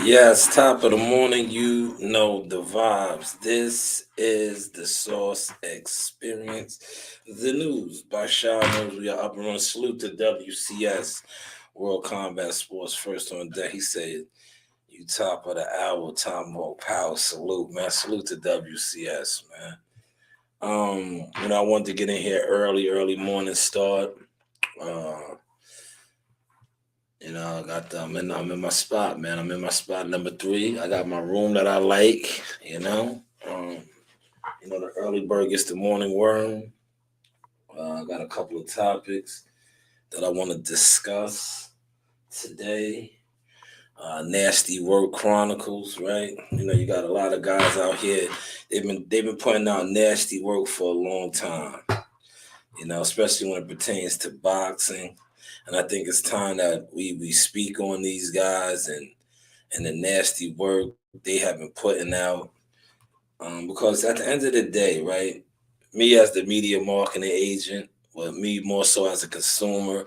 Yes, top of the morning, you know the vibes. This is the Source Experience, the news by Shanewz. We are up and running. Salute to WCS, World Combat Sports, first on deck. He said, "You top of the hour, Tom More Power. Salute, man. Salute to WCS, man. I wanted to get in here early morning start. Uh, I got I'm in my spot, man. I'm in my spot number three. I got my room that I like, Um, the early bird gets the morning worm. I got a couple of topics that I want to discuss today. Nasty Work Chronicles, right? You got a lot of guys out here. They've been putting out nasty work for a long time. Especially when it pertains to boxing. And I think it's time that we speak on these guys and the nasty work they have been putting out. Because at the end of the day, right, me as the media marketing agent, or me more so as a consumer,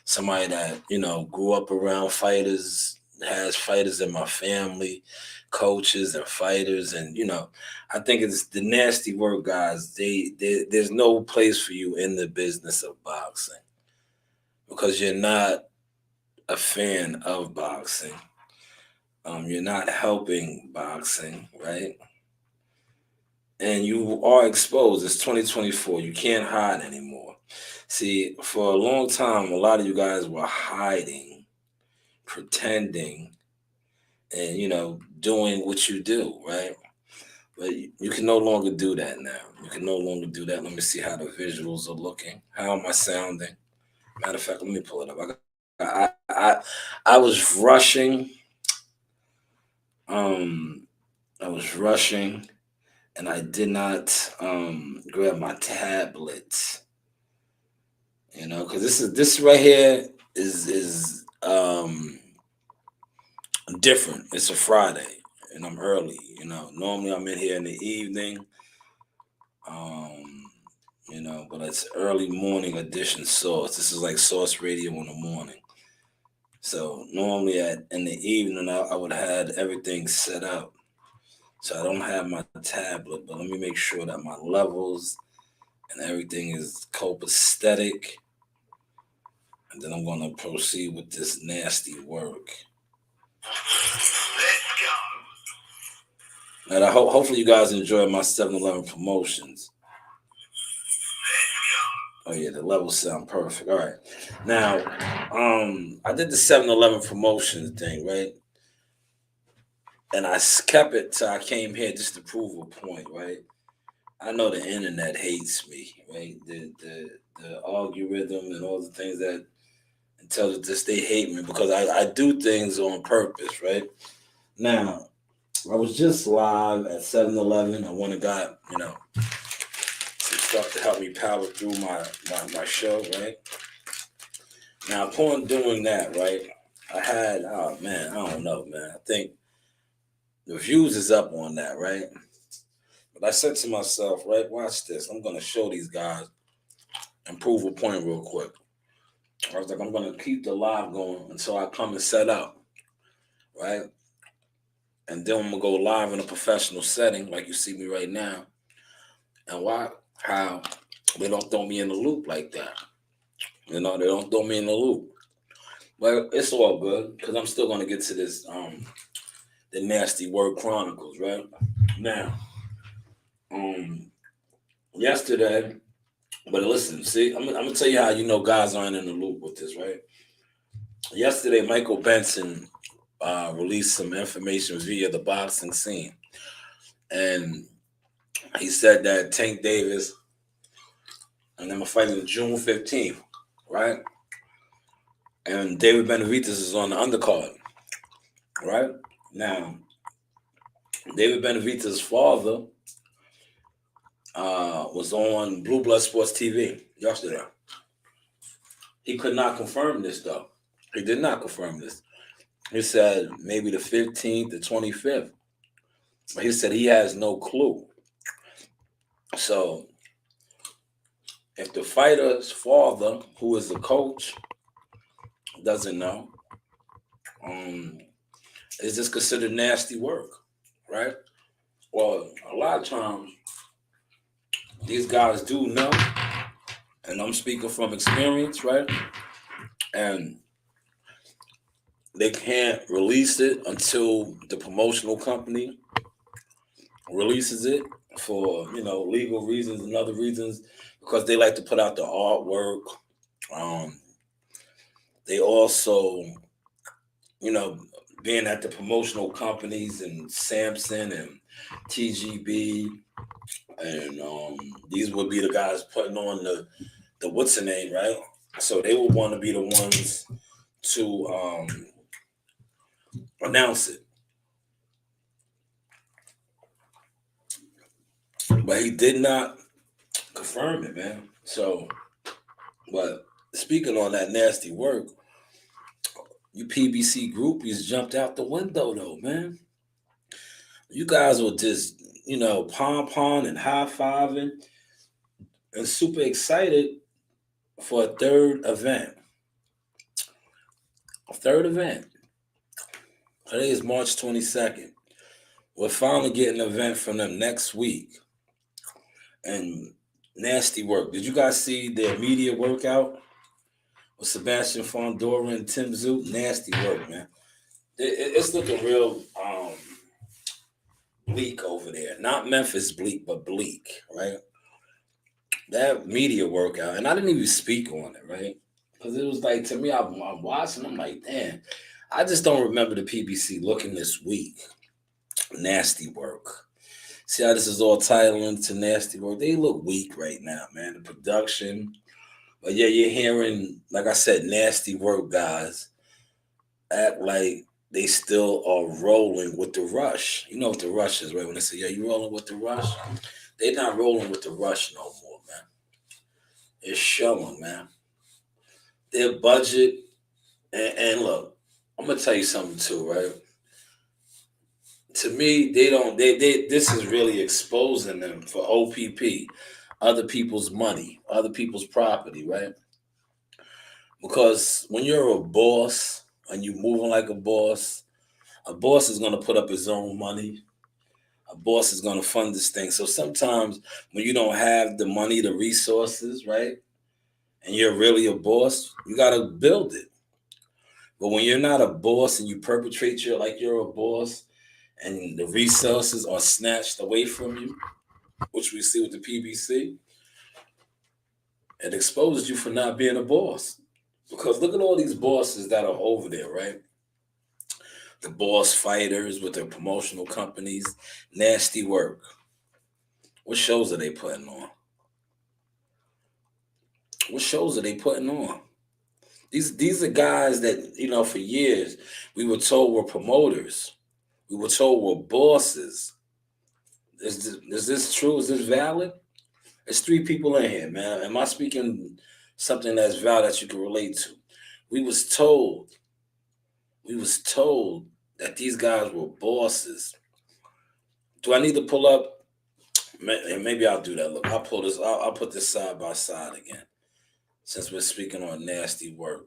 somebody that, grew up around fighters, has fighters in my family, coaches and fighters, and I think it's the nasty work guys. There's no place for you in the business of boxing because you're not a fan of boxing. You're not helping boxing, right? And you are exposed. It's 2024. You can't hide anymore. See, for a long time, a lot of you guys were hiding, pretending, and doing what you do, right? But you can no longer do that now. You can no longer do that. Let me see how the visuals are looking. How am I sounding? Matter of fact, let me pull it up. I was rushing. Um, I was rushing, and I did not grab my tablet. Because this right here is different. It's a Friday, and I'm early. Normally I'm in here in the evening. Um, but it's early morning edition Source. This is like Source Radio in the morning. So normally in the evening I would have had everything set up. So I don't have my tablet, but let me make sure that my levels and everything is copacetic. And then I'm gonna proceed with this nasty work. And hopefully you guys enjoy my 7-Eleven promotions. Oh yeah, the levels sound perfect. All right. Now, I did the 7-Eleven promotions thing, right? And kept it till I came here just to prove a point, right? I know the internet hates me, right? The algorithm and all the things that intelligence they hate me because I do things on purpose, right? Now, I was just live at 7-Eleven. I went and got, some stuff to help me power through my show, right? Now, upon doing that, right, I had, oh man, I don't know, man. I think the views is up on that, right? But I said to myself, right, watch this. I'm going to show these guys and prove a point real quick. I was like, I'm going to keep the live going until I come and set up, right? And then I'm going to go live in a professional setting like you see me right now. And why? How they don't throw me in the loop like that. They don't throw me in the loop. But it's all good because I'm still going to get to this, the Nasty Word Chronicles, right? Now, um, yesterday, but listen, see, I'm gonna tell you how guys aren't in the loop with this, right? Yesterday, Michael Benson released some information via the boxing scene, and he said that Tank Davis and them are fighting June 15th, right? And David Benavidez is on the undercard, right? Now, David Benavidez's father was on Blue Blood Sports TV yesterday. He could not confirm this though. He did not confirm this. He said maybe the 15th, the 25th. He said he has no clue. So if the fighter's father, who is the coach, doesn't know, um, Is this considered nasty work, right? Well, a lot of times these guys do know, and I'm speaking from experience, right? And they can't release it until the promotional company releases it for legal reasons and other reasons because they like to put out the artwork. Um, they also, you know, being at the promotional companies and Samson and TGB and these would be the guys putting on the what's the name, right? So they would want to be the ones to announce it, but he did not confirm it, man. So, but speaking on that nasty work, you PBC groupies jumped out the window though, man. You guys were just pom pom and high fiving and super excited for a third event. A third event. Today is March 22nd. We're finally getting an event from them next week. And nasty work. Did you guys see their media workout with Sebastian Fondora and Tim Zoot? Nasty work, man. It's looking real bleak over there. Not Memphis bleak, but bleak, right? That media workout, and I didn't even speak on it, right? Because it was like, to me, I'm watching, I'm like, damn, I just don't remember the PBC looking this weak. Nasty work. See how this is all titling to nasty work? They look weak right now, man. The production. But yeah, you're hearing, like I said, nasty work guys act like they still are rolling with the rush. You know what the rush is, right? When they say, yeah, you rolling with the rush? They're not rolling with the rush no more, man. It's showing, man. Their budget, and look, I'm gonna tell you something too, right? To me, they don't they this is really exposing them for OPP, other people's money, other people's property, right? Because when you're a boss and you're moving like a boss is gonna put up his own money. A boss is gonna fund this thing. So sometimes when you don't have the money, the resources, right? And you're really a boss, you gotta build it. But when you're not a boss and you perpetrate your like you're a boss and the resources are snatched away from you, which we see with the PBC, it exposes you for not being a boss. Because look at all these bosses that are over there, right? The boss fighters with their promotional companies, nasty work. What shows are they putting on? What shows are they putting on? These are guys that, for years we were told were promoters. We were told were bosses. Is this true? Is this valid? There's three people in here, man. Am I speaking something that's valid that you can relate to? We was told, we was told that these guys were bosses. Do I need to pull up? Maybe I'll do that. Look, I'll pull this. I'll put this side by side again, since we're speaking on nasty work.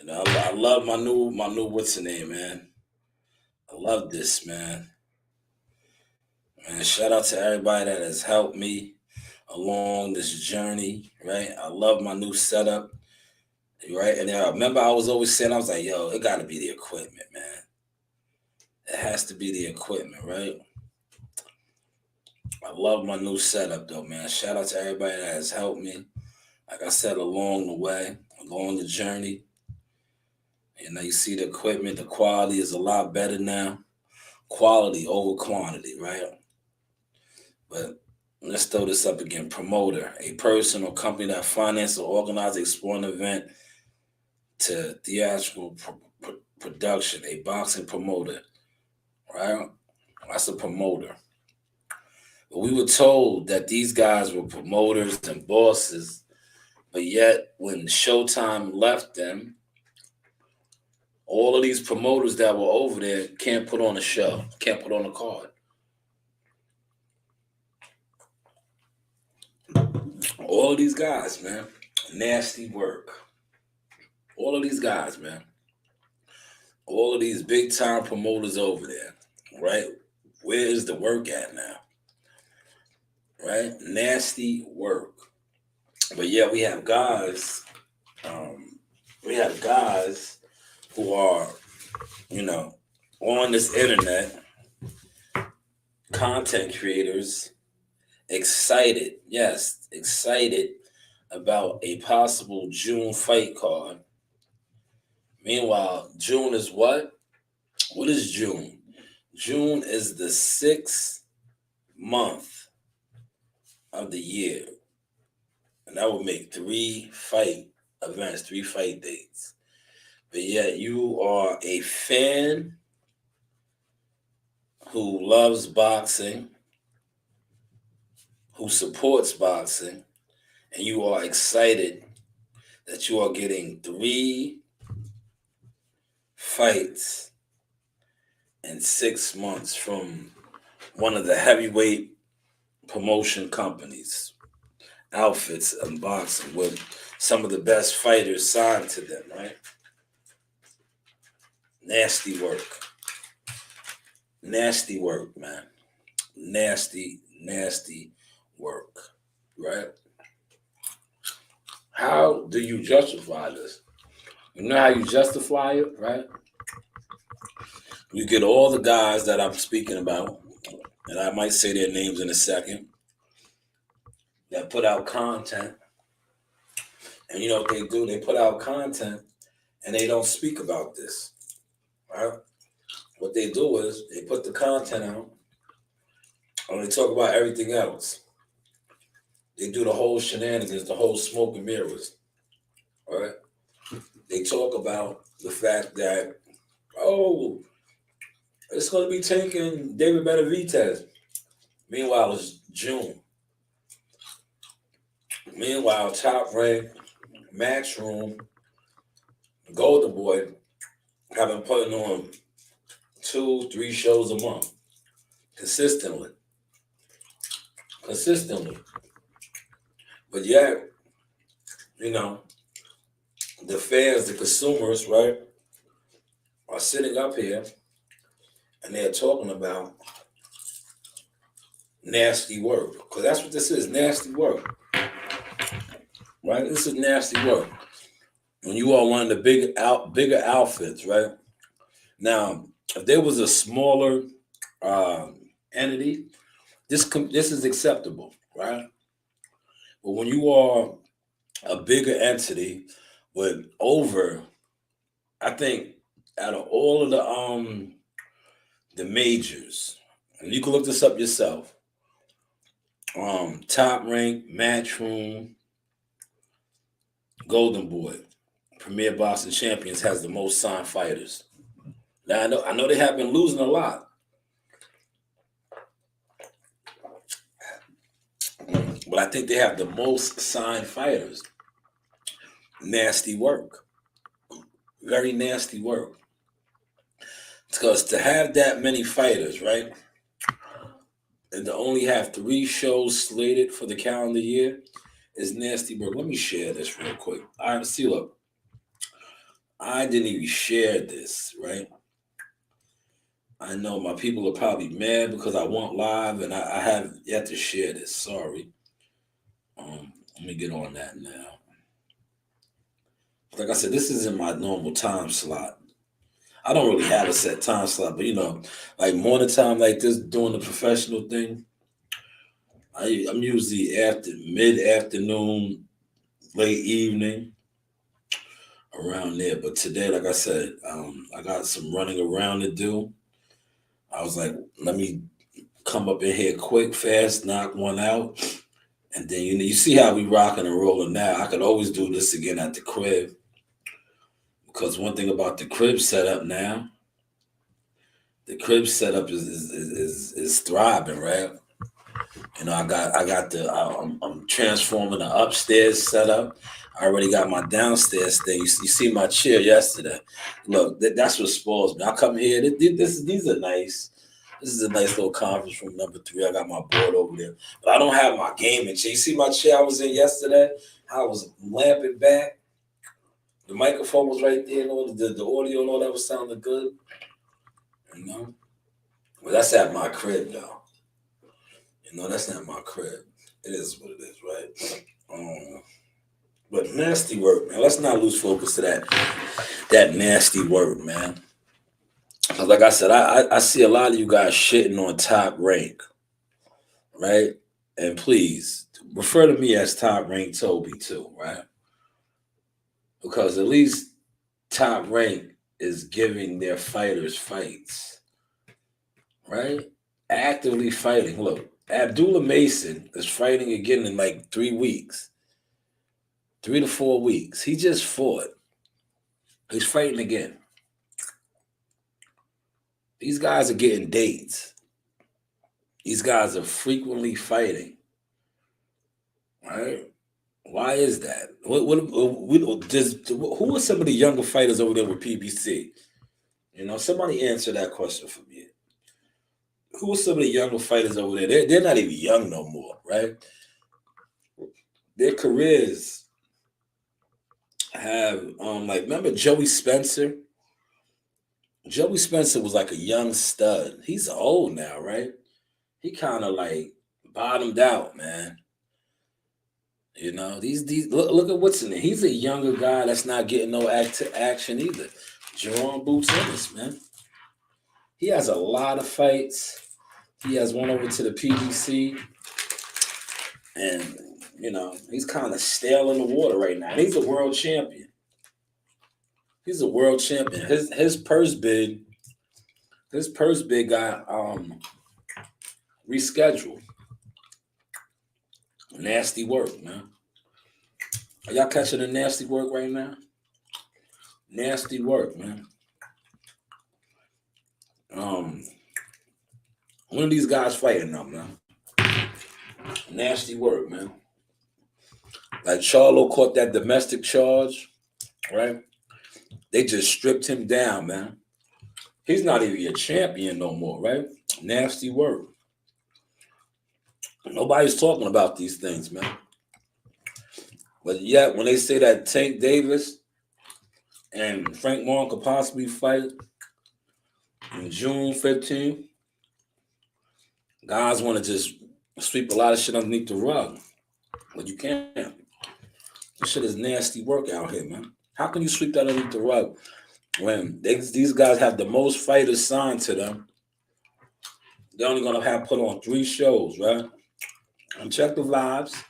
And I love my new what's the name, man. I love this, man. Man, shout out to everybody that has helped me along this journey, right? I love my new setup, right? And I remember I was always saying, I was like, yo, it got to be the equipment, man. It has to be the equipment, right? I love my new setup, though, man. Shout out to everybody that has helped me. Like I said, along the way, along the journey. And now you see the equipment, the quality is a lot better now. Quality over quantity, right? But let's throw this up again. Promoter, a person or company that finances or organizes a sporting event to theatrical production, a boxing promoter, right? That's a promoter. But we were told that these guys were promoters and bosses, but yet when Showtime left them, all of these promoters that were over there can't put on a show, can't put on a card. All of these guys, man, nasty work. All of these guys, man. all of these big time promoters over there, right? Where is the work at now? Right? Nasty work. But yeah, we have guys. Um, we have guys who are, you know, on this internet, content creators, excited, yes, excited about a possible June fight card. Meanwhile, June is what? What is June? June is the 6th month of the year. And that would make 3 fight events, 3 fight dates. But yet you are a fan who loves boxing, who supports boxing, and you are excited that you are getting 3 fights in 6 months from one of the heavyweight promotion companies, outfits and boxing, with some of the best fighters signed to them, right? Nasty work. Nasty work, man. Nasty, nasty work, right? How do you justify this? You know how you justify it, right? You get all the guys that I'm speaking about, and I might say their names in a second, that put out content. And you know what they do? They put out content and they don't speak about this, right? What they do is they put the content out and they talk about everything else. They do the whole shenanigans, the whole smoke and mirrors, right? They talk about the fact that, oh, it's going to be taking David Benavidez. Meanwhile, it's June. Meanwhile, Top Rank, Matchroom, Golden Boy have been putting on 2-3 shows a month consistently. But yet, you know, the fans, the consumers, right, are sitting up here and they're talking about nasty work. Because that's what this is, nasty work. Right? This is nasty work. When you are one of the bigger outfits, right? Now, if there was a smaller entity, this is acceptable, right? But when you are a bigger entity with over, I think, out of all of the majors, and you can look this up yourself, Top Rank, Matchroom, Golden Boy, Premier Boxing Champions has the most signed fighters. Now I know they have been losing a lot, but I think they have the most signed fighters. Nasty work, very nasty work. Because to have that many fighters, right, and to only have 3 shows slated for the calendar year is nasty work. Let me share this real quick. All right, see, look, I didn't even share this, right? I know my people are probably mad because I want live and I have yet to share this. Sorry. Let me get on that now. Like I said, this isn't my normal time slot. I don't really have a set time slot, but you know, like morning time like this, doing the professional thing, I'm usually after mid-afternoon, late evening, around there. But today, like I said, I got some running around to do. I was like, let me come up in here quick, fast, knock one out. And then you see how we rocking and rolling now. I could always do this again at the crib. Because one thing about the crib setup now, the crib setup is thriving, right? You know, I'm transforming the upstairs setup. I already got my downstairs thing. You see my chair yesterday. Look, that's what spoils me. I come here. These are nice. This is a nice little conference room number 3. I got my board over there, but I don't have my gaming chair. You see my chair I was in yesterday? How I was lamping back. The microphone was right there, and all the audio and all that was sounding good. You know, well, that's at my crib, though. You know, that's not my crib. It is what it is, right? But nasty work, man. Let's not lose focus to that nasty work, man. 'Cause like I said, I see a lot of you guys shitting on Top Rank, right? And please refer to me as Top Rank Toby too, right? Because at least Top Rank is giving their fighters fights, right? Actively fighting. Look, Abdullah Mason is fighting again in like 3 weeks, 3 to 4 weeks. He just fought. He's fighting again. These guys are getting dates. These guys are frequently fighting, right? Why is that? Who are some of the younger fighters over there with PBC? You know, somebody answer that question for me. Who are some of the younger fighters over there? They're not even young no more, right? Their careers have like, remember Joey Spencer? Joey Spencer was like a young stud. He's old now, right? He kind of like bottomed out, man. You know, these look at what's in it. He's a younger guy that's not getting no action either. Jerome Boots Ennis, man. He has a lot of fights. He has one over to the PBC. And, you know, he's kind of stale in the water right now. He's a world champion. He's a world champion. His purse bid got rescheduled. Nasty work, man. Are y'all catching the nasty work right now? Nasty work, man. One of these guys fighting them, man. Nasty work, man. Like Charlo caught that domestic charge, right? They just stripped him down, man. He's not even a champion no more, right? Nasty work. Nobody's talking about these things, man. But yet, when they say that Tank Davis and Frank Warren could possibly fight in June 15th, guys want to just sweep a lot of shit underneath the rug. But you can't. This shit is nasty work out here, man. How can you sweep that underneath the rug when these guys have the most fighters signed to them? They're only going to have put on 3 shows, right? And check the vibes.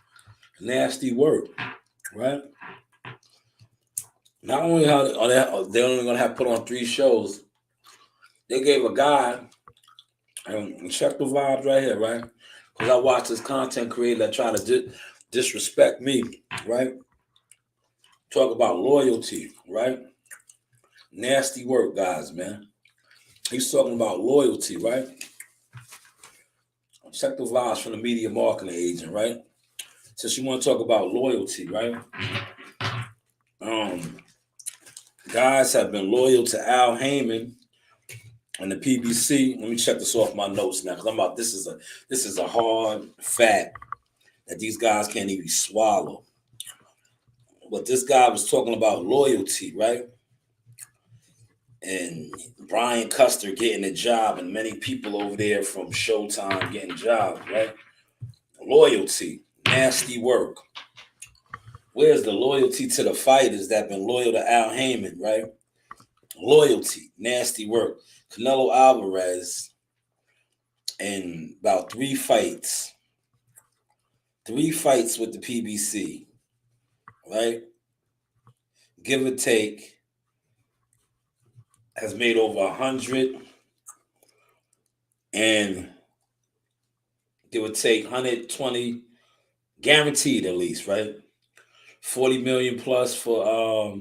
Nasty work, right? Not only are they only going to have put on 3 shows, they gave a guy, and check the vibes right here, right? Because I watch this content creator that try to disrespect me, right? Talk about loyalty, right? Nasty work, guys, man. He's talking about loyalty, right? Check the vibes from the media marketing agent, right? Since you want to talk about loyalty, right? Guys have been loyal to Al Heyman and the PBC. Let me check this off my notes now, because this is a hard fact that these guys can't even swallow. But this guy was talking about loyalty, right? And Brian Custer getting a job, and many people over there from Showtime getting jobs, right? Loyalty, nasty work. Where's the loyalty to the fighters that been loyal to Al Heyman, right? Loyalty, nasty work. Canelo Alvarez in about 3 fights. 3 fights with the PBC, right? Give or take, has made over 100 and give or take 120 guaranteed at least, right? 40 million plus for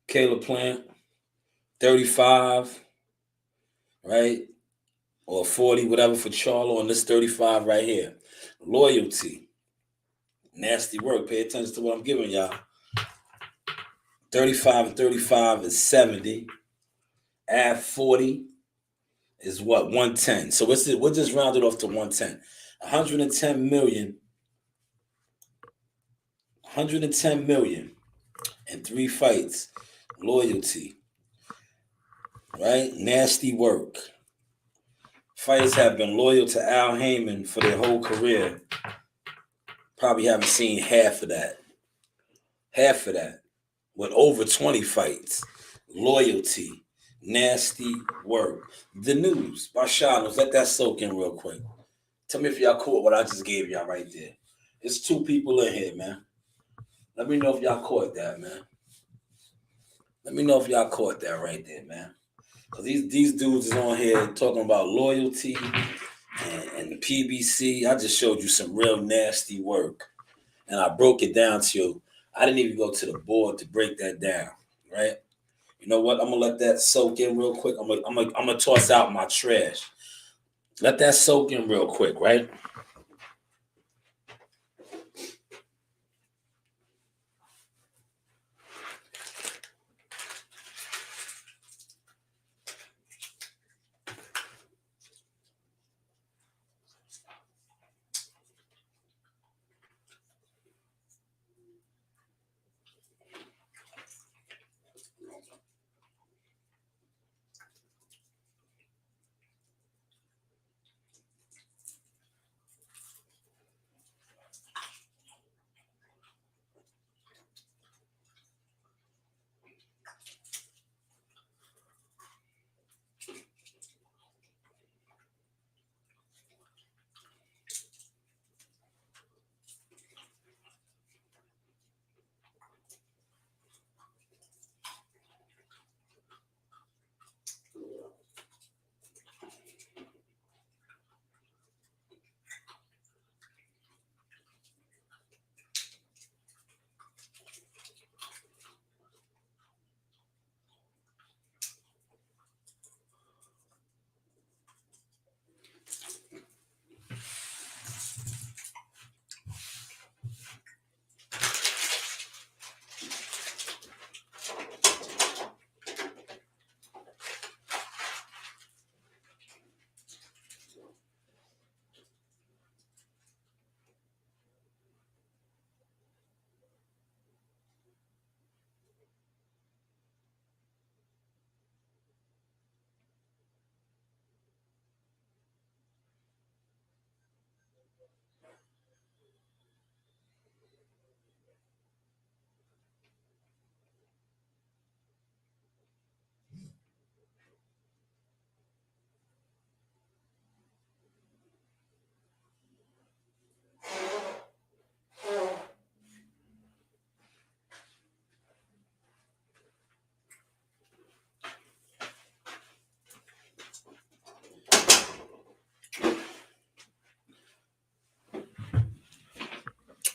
Caleb Plant, 35, right? Or 40, whatever for Charlo, and this 35 right here. Loyalty. Nasty work. Pay attention to what I'm giving y'all. 35 and 35 is 70. Add 40 is what? 110. So we'll just round it off to 110. 110 million. 110 million in 3 fights. Loyalty, right? Nasty work. Fighters have been loyal to Al Heyman for their whole career. Probably haven't seen half of that. Half of that. With over 20 fights. Loyalty. Nasty work. The news by Shanewz. Let that soak in real quick. Tell me if y'all caught what I just gave y'all right there. It's 2 people in here, man. Let me know if y'all caught that, man. Let me know if y'all caught that right there, man. Because these dudes is on here talking about loyalty and the PBC. I just showed you some real nasty work. And I broke it down to you. I didn't even go to the board to break that down, right? You know what? I'm going to let that soak in real quick. I'm gonna toss out my trash. Let that soak in real quick, right?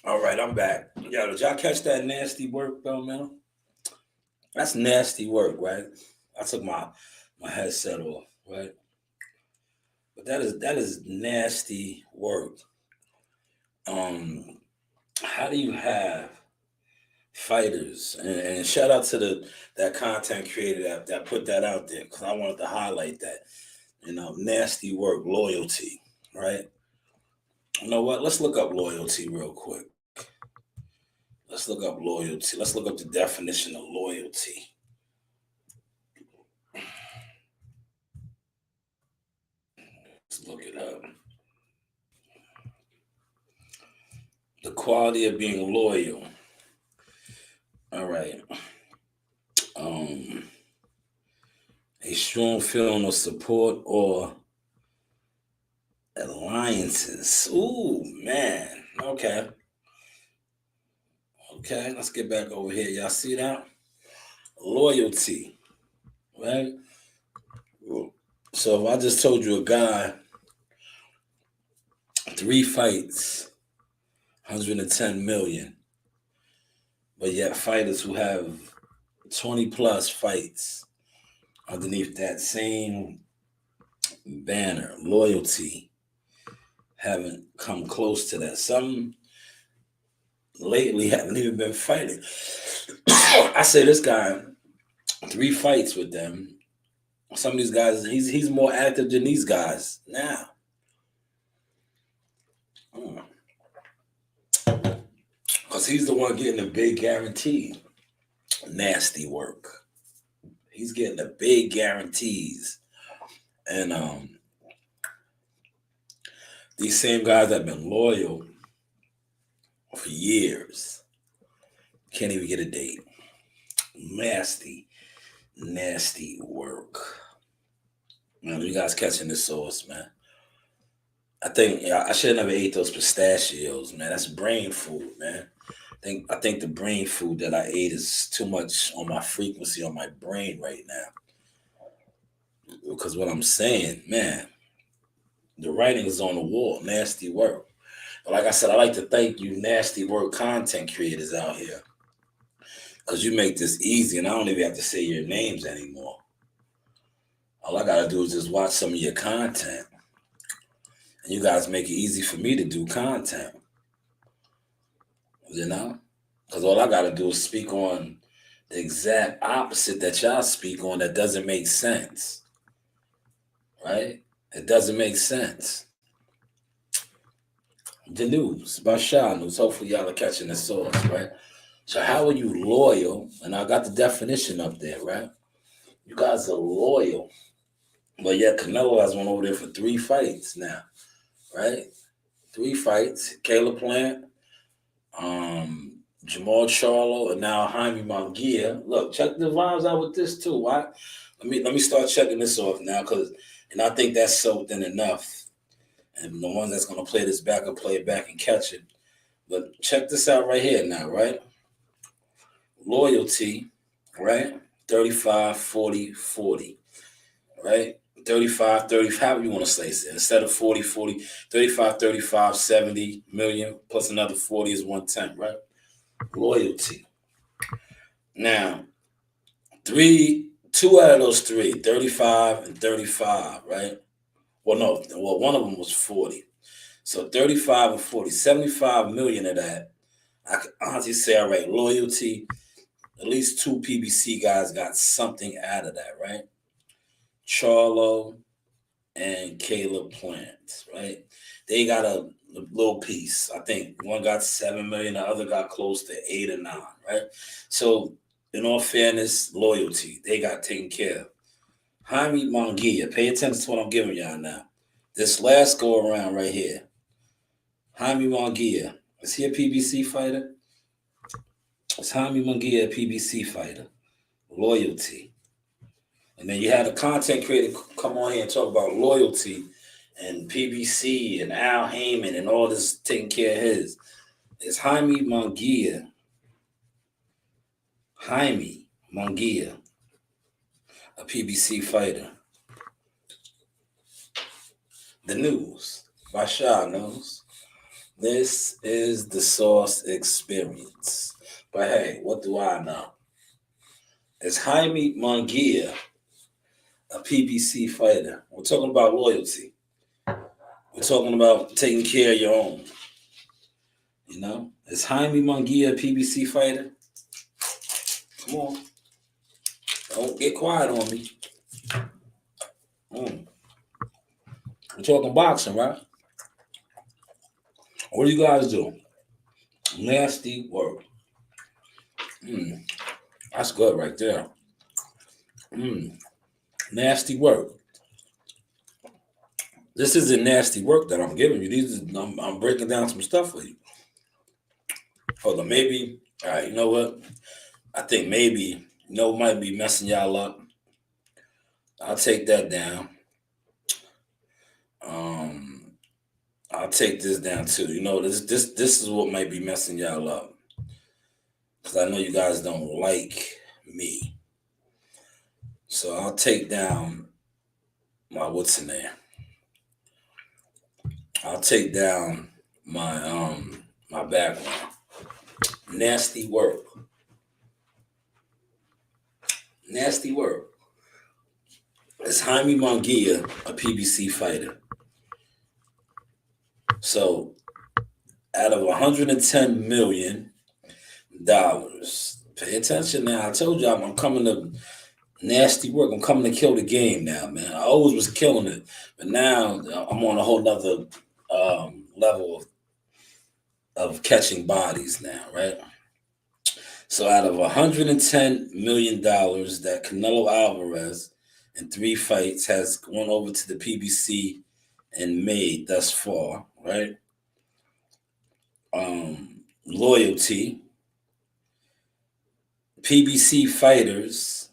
All right, I'm back. Yo, did y'all catch that nasty work, though, man? That's nasty work, right? I took my headset off, right? But that is nasty work. Um, how do you have fighters and shout out to that content creator that put that out there because I wanted to highlight that. Nasty work, loyalty, right? You know what? Let's look up loyalty real quick. Let's look up loyalty. Let's look up the definition of loyalty. Let's look it up. The quality of being loyal. All right. Um, a strong feeling of support or alliances. Ooh, man. Okay. Okay, let's get back over here. Y'all see that? Loyalty, right? So if I just told you a guy, 3 fights, 110 million, but yet fighters who have 20 plus fights underneath that same banner, loyalty, haven't come close to that. Some lately haven't even been fighting. I say this guy, 3 fights with them. Some of these guys, he's more active than these guys now. Because he's the one getting the big guarantee. nasty work. He's getting the big guarantees. And these same guys that have been loyal for years can't even get a date. Nasty, nasty work. Man, you guys catching this sauce, man. I think I should have never ate those pistachios, man. That's brain food, man. I think the brain food that I ate is too much on my frequency on my brain right now. Because what I'm saying, man, the writing is on the wall. Nasty work. But like I said, I like to thank you, nasty work content creators out here, because you make this easy, and I don't even have to say your names anymore. All I gotta do is just watch some of your content, and you guys make it easy for me to do content. You know, because all I gotta do is speak on the exact opposite that y'all speak on that doesn't make sense, right? It doesn't make sense. The news by Shanewz. Hopefully y'all are catching the sauce, right? So how are you loyal? And I got the definition up there, right? You guys are loyal, but yet Canelo has went over there for 3 fights now, right? 3 fights. Caleb Plant, Jamal Charlo, and now Jaime Munguia. Look, check the vibes out with this too. Why? Let me start checking this off now, because I think that's soaked in enough. And the one that's gonna play this back will play it back and catch it. But check this out right here now, right? Loyalty, right? 35, 40, 40, right? 35, 30, however you want to say it. Instead of 40, 40, 35, 35, 70 million plus another 40 is 110, right? Loyalty. Now, 2 out of those 3, 35 and 35, right? Well, no, one of them was 40. So 35 and 40, 75 million of that. I can honestly say, all right, loyalty, at least 2 PBC guys got something out of that, right? Charlo and Caleb Plant, right? They got a little piece. I think one got 7 million, the other got close to 8 or 9, right? So, in all fairness, loyalty, they got taken care of. Jaime Munguia, pay attention to what I'm giving y'all now. This last go around right here, Jaime Munguia, is he a PBC fighter? Is Jaime Munguia a PBC fighter? Loyalty. And then you had a content creator come on here and talk about loyalty and PBC and Al Heyman and all this taking care of his. Is Jaime Munguia a PBC fighter? The news by Shanewz. This is the Source Experience. But hey, what do I know? Is Jaime Munguia a PBC fighter? We're talking about loyalty. We're talking about taking care of your own. You know? Is Jaime Munguia a PBC fighter? Come on. Don't get quiet on me. We're talking boxing, right? What do you guys do? Nasty work. That's good right there. Nasty work. This isn't nasty work that I'm giving you. I'm breaking down some stuff for you. Hold on, maybe. All right, you know what? I think maybe, might be messing y'all up. I'll take that down. I'll take this down too. This is what might be messing y'all up, because I know you guys don't like me. So I'll take down my what's in there. I'll take down my my background. Nasty work. Nasty work. Is Jaime Munguia a PBC fighter? So, out of $110 million, pay attention now. I told you I'm coming to nasty work. I'm coming to kill the game now, man. I always was killing it, but now I'm on a whole nother level of catching bodies now, right? So out of $110 million that Canelo Alvarez in 3 fights has gone over to the PBC and made thus far, right? Loyalty, PBC fighters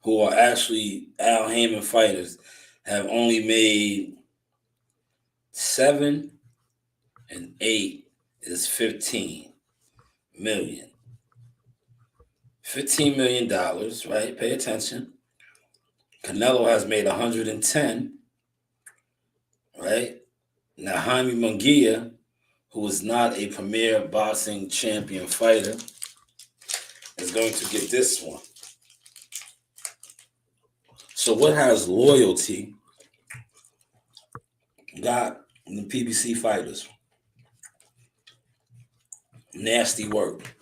who are actually Al Heyman fighters have only made 7 and 8 is 15 million. $15 million, right? Pay attention. Canelo has made 110, right? Now, Jaime Munguia, who is not a premier boxing champion fighter, is going to get this one. So what has loyalty got in the PBC fighters? Nasty work.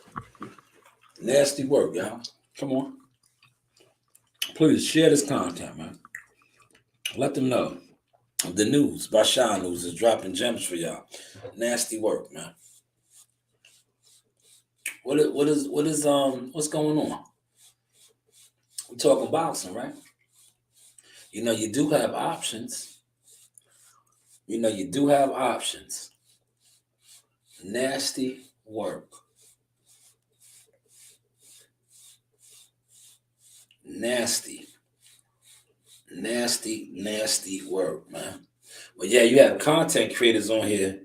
Nasty work, y'all. Come on. Please share this content, man. Let them know. The news by Shanewz is dropping gems for y'all. Nasty work, man. What's going on? We're talking boxing, right? You know, you do have options. Nasty work. Nasty work, man. But yeah, you have content creators on here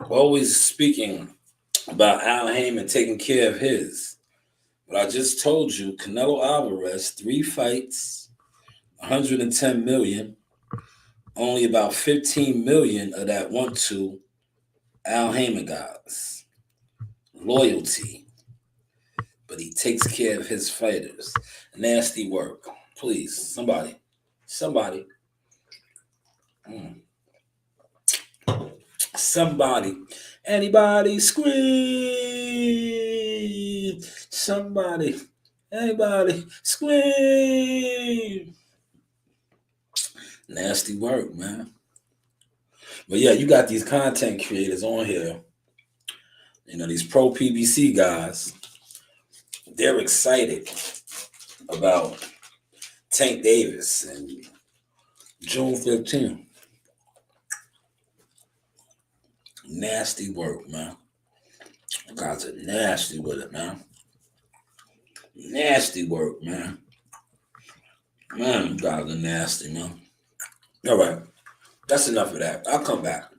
always speaking about Al Heyman taking care of his. But I just told you, Canelo Alvarez, 3 fights, 110 million. Only about 15 million of that went to Al Heyman guys. Loyalty. But he takes care of his fighters. Nasty work. Please, somebody. Somebody. Anybody scream. Somebody. Anybody scream. Nasty work, man. But yeah, you got these content creators on here. You know, these pro PBC guys. They're excited about Tank Davis and June 15th. Nasty work, man. You guys are nasty with it, man. Nasty work, man. Man, you guys are nasty, man. All right. That's enough of that. I'll come back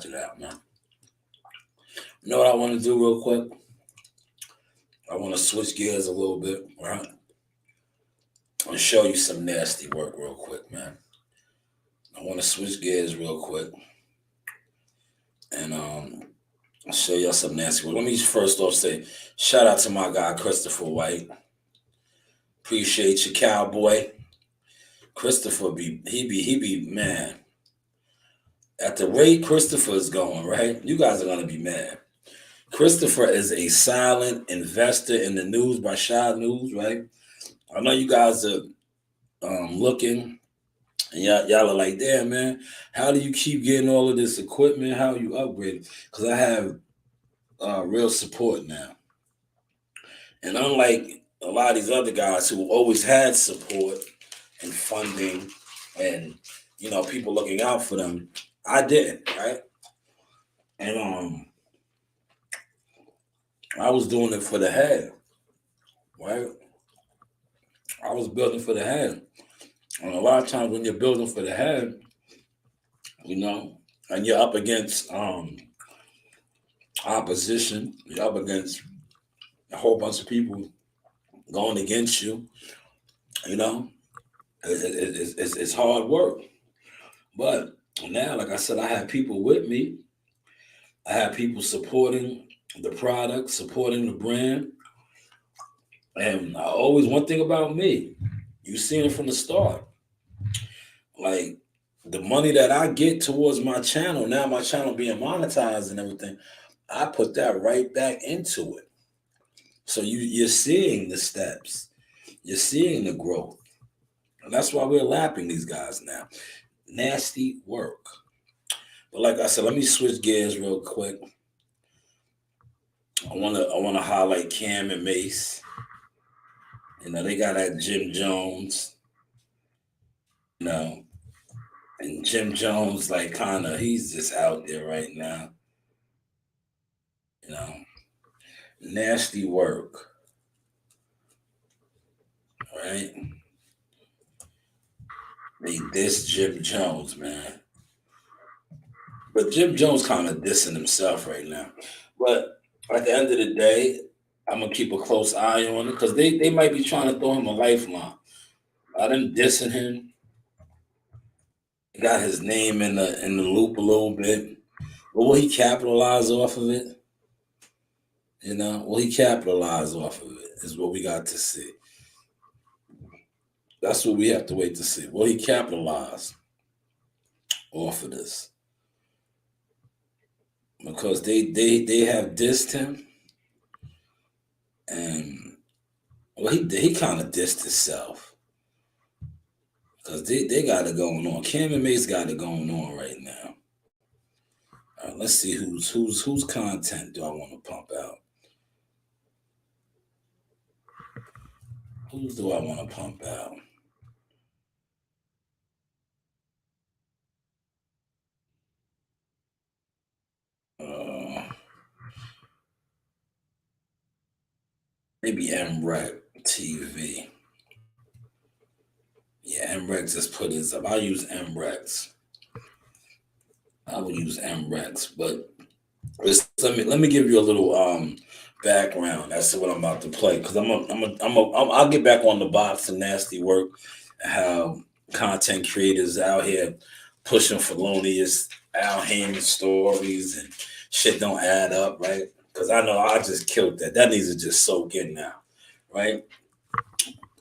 to that, man. You know what I want to do real quick? I want to switch gears a little bit, right? And show you some nasty work real quick, man. I want to switch gears real quick. And I'll show y'all some nasty work. Let me first off say, shout out to my guy, Christopher White. Appreciate you, cowboy. Christopher he be man. At the rate Christopher is going, right? You guys are gonna be mad. Christopher is a silent investor in the news by Shanewz, right? I know you guys are looking, and y'all are like, damn, man, how do you keep getting all of this equipment? How you upgrade? Because I have real support now. And unlike a lot of these other guys who always had support and funding and, you know, people looking out for them, I didn't, right? And I was doing it for the head, right? I was building for the head. And a lot of times when you're building for the head, you know, and you're up against opposition, you're up against a whole bunch of people going against you, you know, it's hard work. But now, like I said, I have people with me. I have people supporting the product, supporting the brand. And one thing about me, you've seen it from the start. Like the money that I get towards my channel, now my channel being monetized and everything, I put that right back into it. So you're seeing the steps. You're seeing the growth. And that's why we're lapping these guys now. Nasty work. But like I said, let me switch gears real quick. I wanna highlight Cam and Mace. They got that Jim Jones, you know, and Jim Jones, like, kind of, he's just out there right now, you know. Nasty work, right? This Jim Jones, man. But Jim Jones kind of dissing himself right now. But at the end of the day, I'm gonna keep a close eye on it because they might be trying to throw him a lifeline. I done dissing him, got his name in the loop a little bit. But will he capitalize off of it? Will he capitalize off of it? Is what we got to see. That's what we have to wait to see. Will he capitalize off of this? Because they have dissed him, and well, he kind of dissed himself because they got it going on. Cam and Mace got it going on right now. All right, let's see whose content do I want to pump out. Whose do I want to pump out? Uh, Maybe MREC TV. Yeah, MREX just put his up. I'll use MREX. I would use MREX, but let me give you a little background as to what I'm about to play because I'll get back on the box and nasty work and how content creators out here pushing felonious Al Heyman stories and shit don't add up, right? Because I know I just killed that. That needs to just soak in now, right?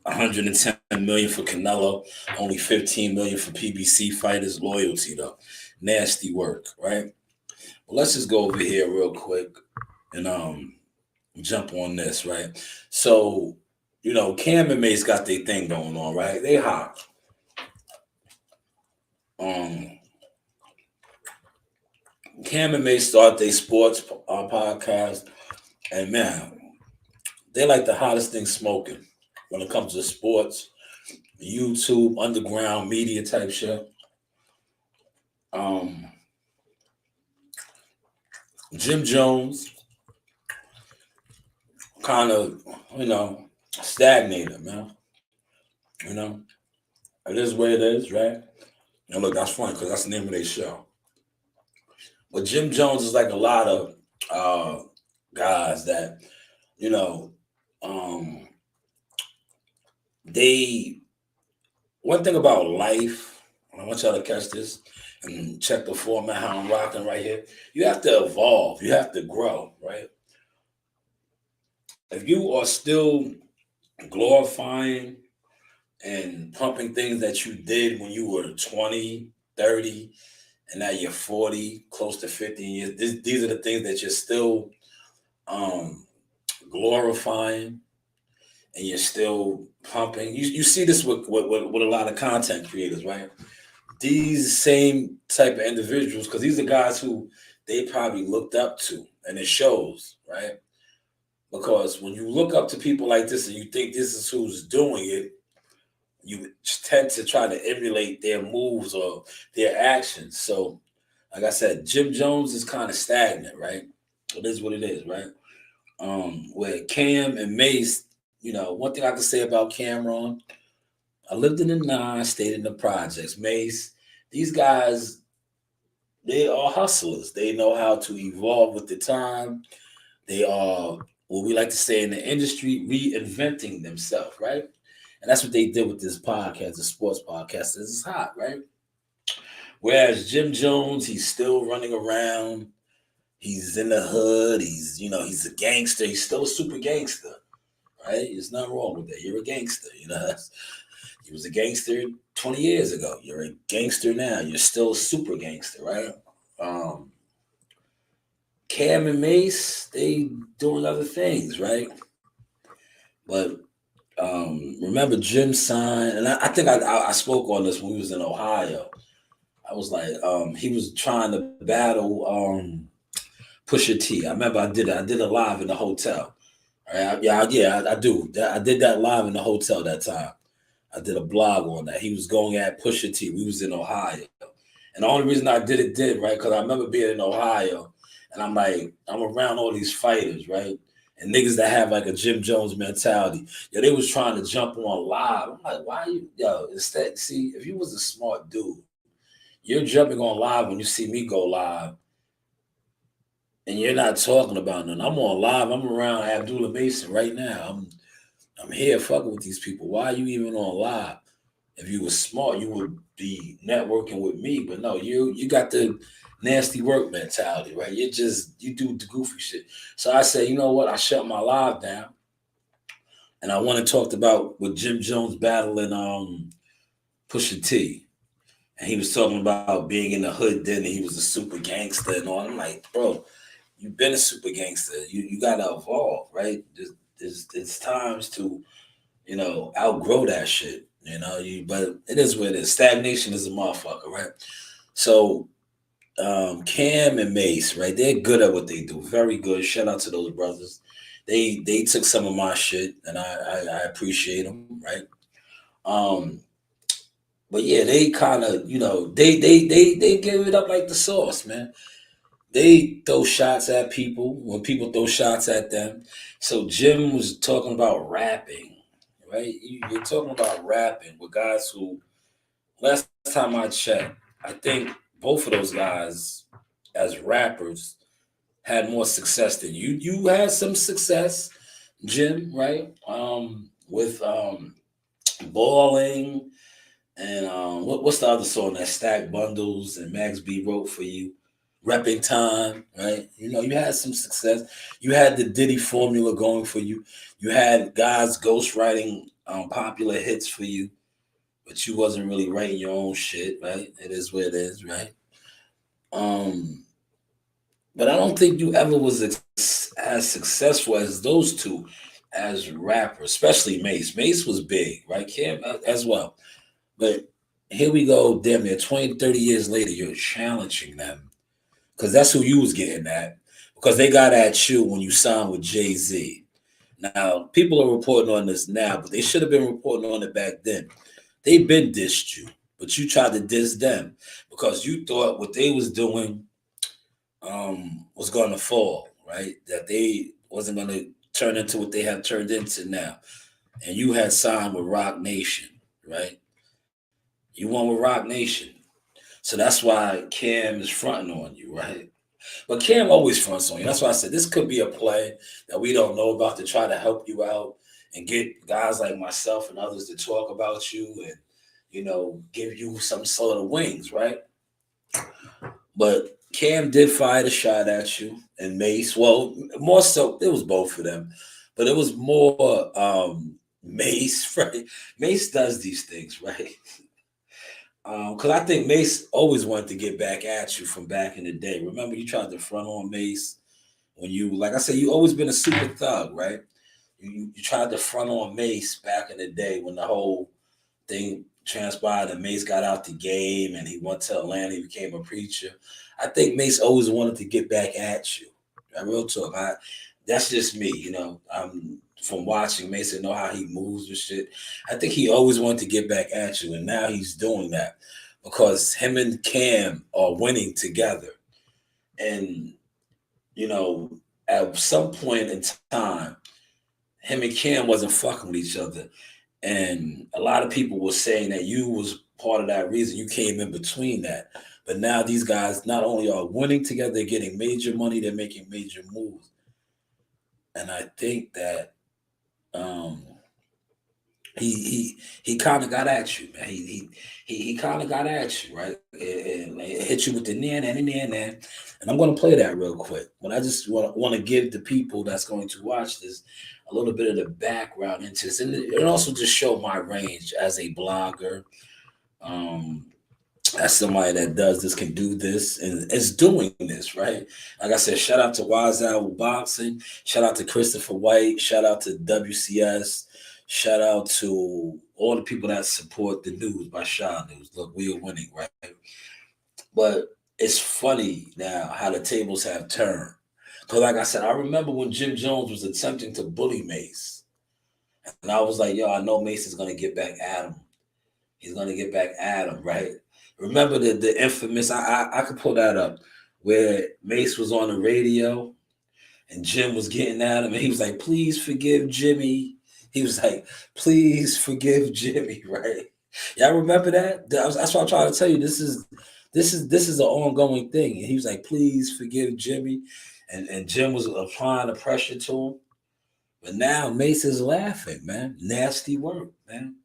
110 million for Canelo, only 15 million for PBC fighters. Loyalty though, nasty work, right? Well, let's just go over here real quick and jump on this, right? So, Cam and Mace got their thing going on, right? They hot. Cam and Mace start their sports podcast, and man, they like the hottest thing smoking when it comes to sports, YouTube, underground media type shit. Jim Jones kind of, stagnated, man. You know, it is what it is, right? And look, that's funny because that's the name of their show. But Jim Jones is like a lot of guys that, you know, um, they, one thing about life, I want y'all to catch this and check the format, how I'm rocking right here. You have to evolve, you have to grow, right? If you are still glorifying and pumping things that you did when you were 20, 30, and now you're 40, close to 50 years, these are the things that you're still um, glorifying and you're still pumping. You see this with a lot of content creators, right? These same type of individuals, because these are guys who they probably looked up to, and it shows, right? Because when you look up to people like this and you think this is who's doing it, you tend to try to emulate their moves or their actions. So, like I said, Jim Jones is kind of stagnant, right? It is what it is, right? Where Cam and Mace, one thing I can say about Cameron, I lived in the nine, stayed in the projects. Mace, these guys, they are hustlers. They know how to evolve with the time. They are what we like to say in the industry, reinventing themselves, right? And that's what they did with this podcast, the sports podcast. This is hot, right? Whereas Jim Jones, he's still running around. He's in the hood. He's a gangster. He's still a super gangster, right? There's nothing wrong with that. You're a gangster, He was a gangster 20 years ago. You're a gangster now. You're still a super gangster, right? Cam and Mace, they doing other things, right? But remember Jim signed, and I think I spoke on this when we was in Ohio. I was like, he was trying to battle Pusha T. I remember I did a live in the hotel. All right, I do. I did that live in the hotel that time. I did a blog on that. He was going at Pusha T. We was in Ohio. And the only reason I did, right, because I remember being in Ohio and I'm like, I'm around all these fighters, right? And niggas that have like a Jim Jones mentality. Yeah, they was trying to jump on live. I'm like, why you, instead, see, if you was a smart dude, you're jumping on live when you see me go live and you're not talking about nothing. I'm on live. I'm around Abdullah Mason right now. I'm here fucking with these people. Why are you even on live? If you were smart, you would be networking with me. But no, you got the nasty work mentality, right? You do the goofy shit. So I said, you know what? I shut my live down, and I went and talked about with Jim Jones battling Pusha T, and he was talking about being in the hood then, and he was a super gangster and all. I'm like, bro, you've been a super gangster. You gotta evolve, right? There's times to outgrow that shit. But it is what it is. Stagnation is a motherfucker, right? So Cam and Mace, right? They're good at what they do. Very good. Shout out to those brothers. They took some of my shit, and I appreciate them, right? Um, but yeah, they kind of they give it up like the sauce, man. They throw shots at people when people throw shots at them. So Jim was talking about rapping, right? You're talking about rapping with guys who, last time I checked, I think both of those guys as rappers had more success than you. You had some success, Jim, right? With balling and what's the other song that Stack Bundles and Max B wrote for you? Repping Time, right? You had some success. You had the Diddy formula going for you. You had guys ghostwriting popular hits for you, but you wasn't really writing your own shit, right? It is what it is, right? But I don't think you ever was as successful as those two as rappers, especially Mace. Mace was big, right? Cam as well. But here we go, damn near 20, 30 years later, you're challenging them. Because that's who you was getting at. Because they got at you when you signed with Jay-Z. Now, people are reporting on this now, but they should have been reporting on it back then. They been dissed you, but you tried to diss them because you thought what they was doing was going to fall, right? That they wasn't going to turn into what they have turned into now. And you had signed with Rock Nation, right? You won with Rock Nation. So that's why Cam is fronting on you, right? But Cam always fronts on you. That's why I said this could be a play that we don't know about to try to help you out and get guys like myself and others to talk about you and, give you some sort of wings, right? But Cam did fire a shot at you and Mace. Well, more so, it was both of them, but it was more Mace, right? Mace does these things, right? Because I think Mace always wanted to get back at you from back in the day. Remember, you tried to front on Mace when you, like I said, you always been a super thug, right? You tried to front on Mace back in the day when the whole thing transpired and Mace got out the game and he went to Atlanta, he became a preacher. I think Mace always wanted to get back at you. Real talk. That's just me, I'm from watching Mace and know how he moves and shit. I think he always wanted to get back at you, and now he's doing that because him and Cam are winning together. And at some point in time, him and Cam wasn't fucking with each other. And a lot of people were saying that you was part of that reason. You came in between that. But now these guys not only are winning together, they're getting major money, they're making major moves. And I think that he kind of got at you, man. He kind of got at you, right? And hit you with the nan. And I'm going to play that real quick. But I just want to give the people that's going to watch this a little bit of the background into this, and it also just show my range as a blogger, as somebody that does this, can do this, and is doing this, right? Like I said, shout out to Wise Owl Boxing, shout out to Christopher White, shout out to WCS, shout out to all the people that support the news by Shanewz. Look, we are winning, right? But it's funny now how the tables have turned. Cause like I said, I remember when Jim Jones was attempting to bully Mace. And I was like, yo, I know Mace is gonna get back at him. He's gonna get back at him, right? Remember the infamous, I could pull that up, where Mace was on the radio and Jim was getting at him, and he was like, please forgive Jimmy. He was like, please forgive Jimmy, right? Y'all remember that? That's what I'm trying to tell you. This is an ongoing thing. And he was like, please forgive Jimmy. And Jim was applying the pressure to him. But now Mace is laughing, man. Nasty work, man.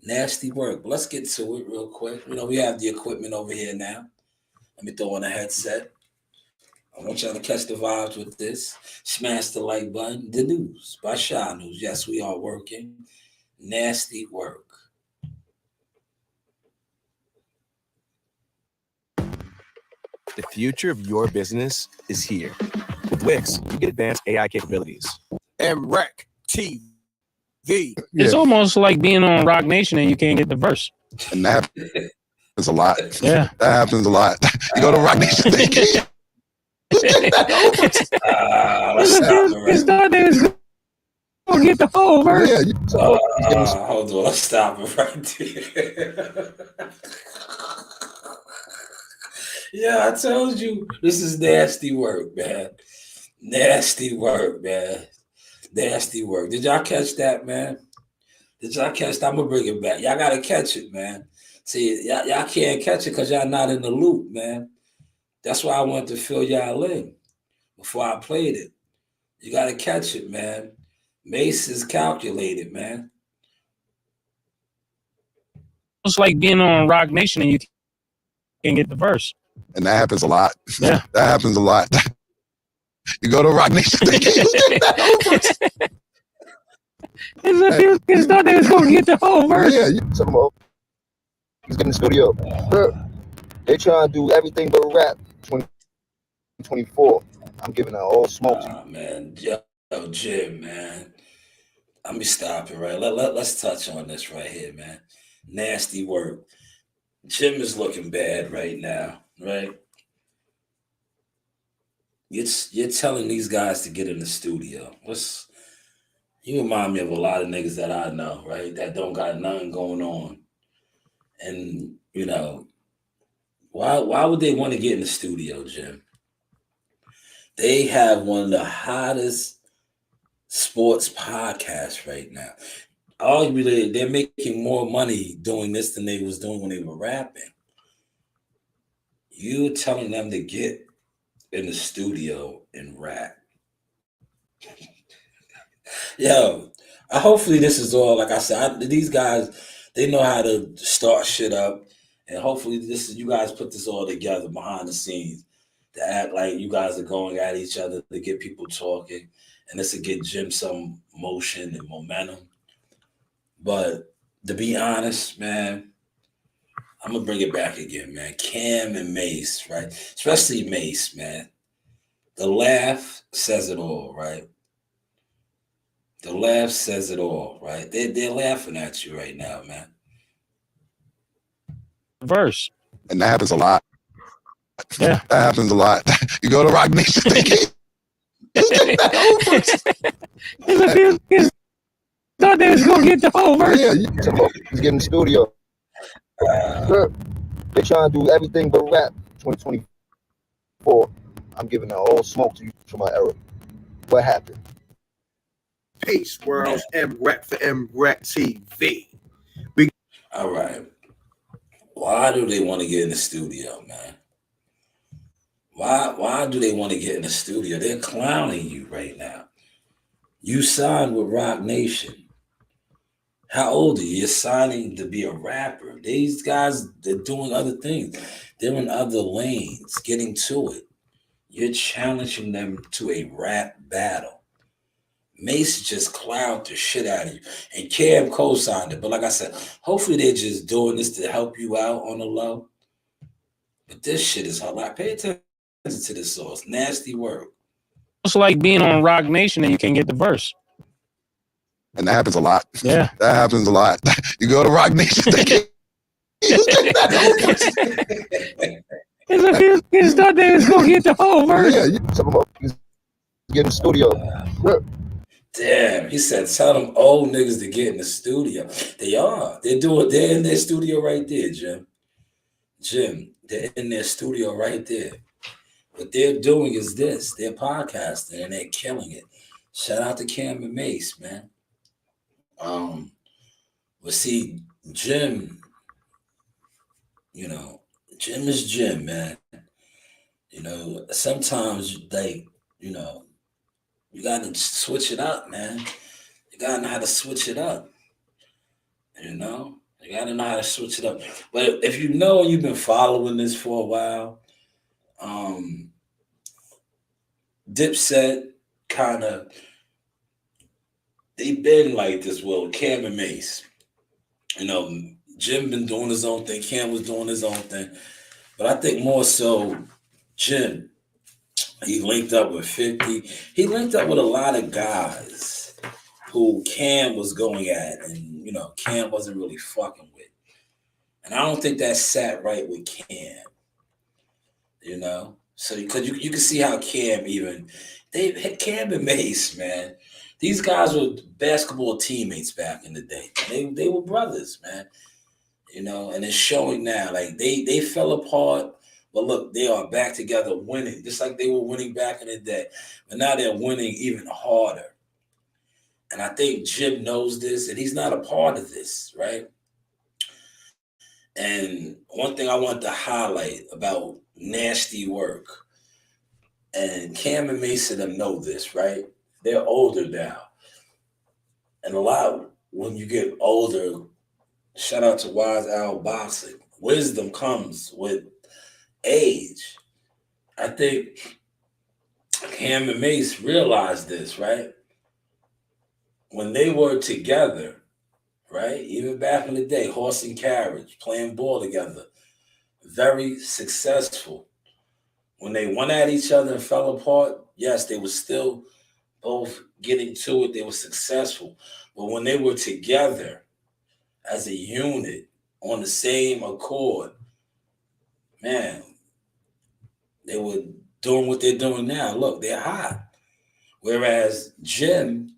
Nasty work. But let's get to it real quick. You know, we have the equipment over here now. Let me throw on a headset. I want y'all to catch the vibes with this. Smash the like button. The news by Shanewz. Yes, we are working. Nasty work. The future of your business is here. With Wix, you get advanced AI capabilities. MREC TV. It's almost like being on Rock Nation and you can't get the verse. And that happens a lot. Yeah. That happens a lot. You go to Rock Nation thinking. It's thought they was gonna get the whole verse. Yeah, hold on, let's stop it right there. Yeah, I told you this is nasty work, man. Nasty work, man. Nasty work. Did y'all catch that, man? Did y'all catch that? I'm gonna bring it back. Y'all gotta catch it, man. See, y'all can't catch it because y'all not in the loop, man. That's why I wanted to fill y'all in before I played it. You gotta catch it, man. Mace is calculated, man. It's like being on Rock Nation and you can't get the verse. and that happens a lot. Yeah. That happens a lot. You go to Rock Nation thinking you get that over. It's thought they was gonna get the whole verse. Yeah, Some more. He's getting the studio. They trying to do everything but rap. 2024. I'm giving out all smoke. Man, yo, Jim, man. Let me stop it, right? Let's touch on this right here, man. Nasty work. Jim is looking bad right now, right? You're telling these guys to get in the studio. You remind me of a lot of niggas that I know, right? That don't got nothing going on. And, you know, why would they want to get in the studio, Jim? They have one of the hottest sports podcasts right now. Arguably, they're making more money doing this than they was doing when they were rapping. You telling them to get in the studio and rap. Yo, hopefully this is all, like I said, these guys, they know how to start shit up. And hopefully you guys put this all together behind the scenes to act like you guys are going at each other to get people talking. And this will get Jim some motion and momentum. But to be honest, man, I'm going to bring it back again, man. Cam and Mace, right? Especially Mace, man. The laugh says it all, right? The laugh says it all, right? They're laughing at you right now, man. Verse. and that happens a lot. Yeah. That happens a lot. You go to Rock Nation thinking you get that over. It's thought they was gonna get the whole verse. Yeah, some more. He's getting the studio. They trying to do everything but rap. 2024. I'm giving out all smoke to you from my era. What happened? Peace, world. MREC for MREC TV. All right. Why do they want to get in the studio, man? Why do they want to get in the studio? They're clowning you right now. You signed with Rock Nation. How old are you? You're signing to be a rapper. These guys, they're doing other things. They're in other lanes, getting to it. You're challenging them to a rap battle. Mace just clowned the shit out of you. And Cam co-signed it. But like I said, hopefully they're just doing this to help you out on the low. But this shit is hard. Like, pay attention to this source. Nasty work. It's like being on Rock Nation and you can't get the verse. And that happens a lot. Yeah. That happens a lot. You go to Rock Nation thinking you get that over. It's thought they was gonna get the whole verse. Yeah, some more. He's get in the studio. Look, Damn, he said, tell them old niggas to get in the studio. They are. They're in their studio right there, Jim. They're in their studio right there. What they're doing is this. They're podcasting and they're killing it. Shout out to Cam and Mace, man. But see, Jim, Jim is Jim, man. Sometimes you gotta switch it up, man. You gotta know how to switch it up. You gotta know how to switch it up. But if you've been following this for a while, Dipset they've been like this. Well, Cam and Mace, Jim been doing his own thing. Cam was doing his own thing. But I think more so Jim, he linked up with 50. He linked up with a lot of guys who Cam was going at and, Cam wasn't really fucking with. And I don't think that sat right with Cam, So because you can see how Cam Cam and Mace, man, these guys were basketball teammates back in the day. They were brothers, man. And it's showing now. Like they fell apart, but look, they are back together winning, just like they were winning back in the day. But now they're winning even harder. And I think Jim knows this, and he's not a part of this, right? And one thing I want to highlight about nasty work, and Cam and Mason them know this, right? They're older now. And a lot, when you get older, shout out to Wise Owl Boxing, wisdom comes with age. I think Cam and Mace realized this, right? When they were together, right? Even back in the day, horse and carriage, playing ball together, very successful. When they went at each other and fell apart, yes, they were still both getting to it. They were successful. But when they were together as a unit on the same accord, man, they were doing what they're doing now. Look, they're hot. Whereas Jim,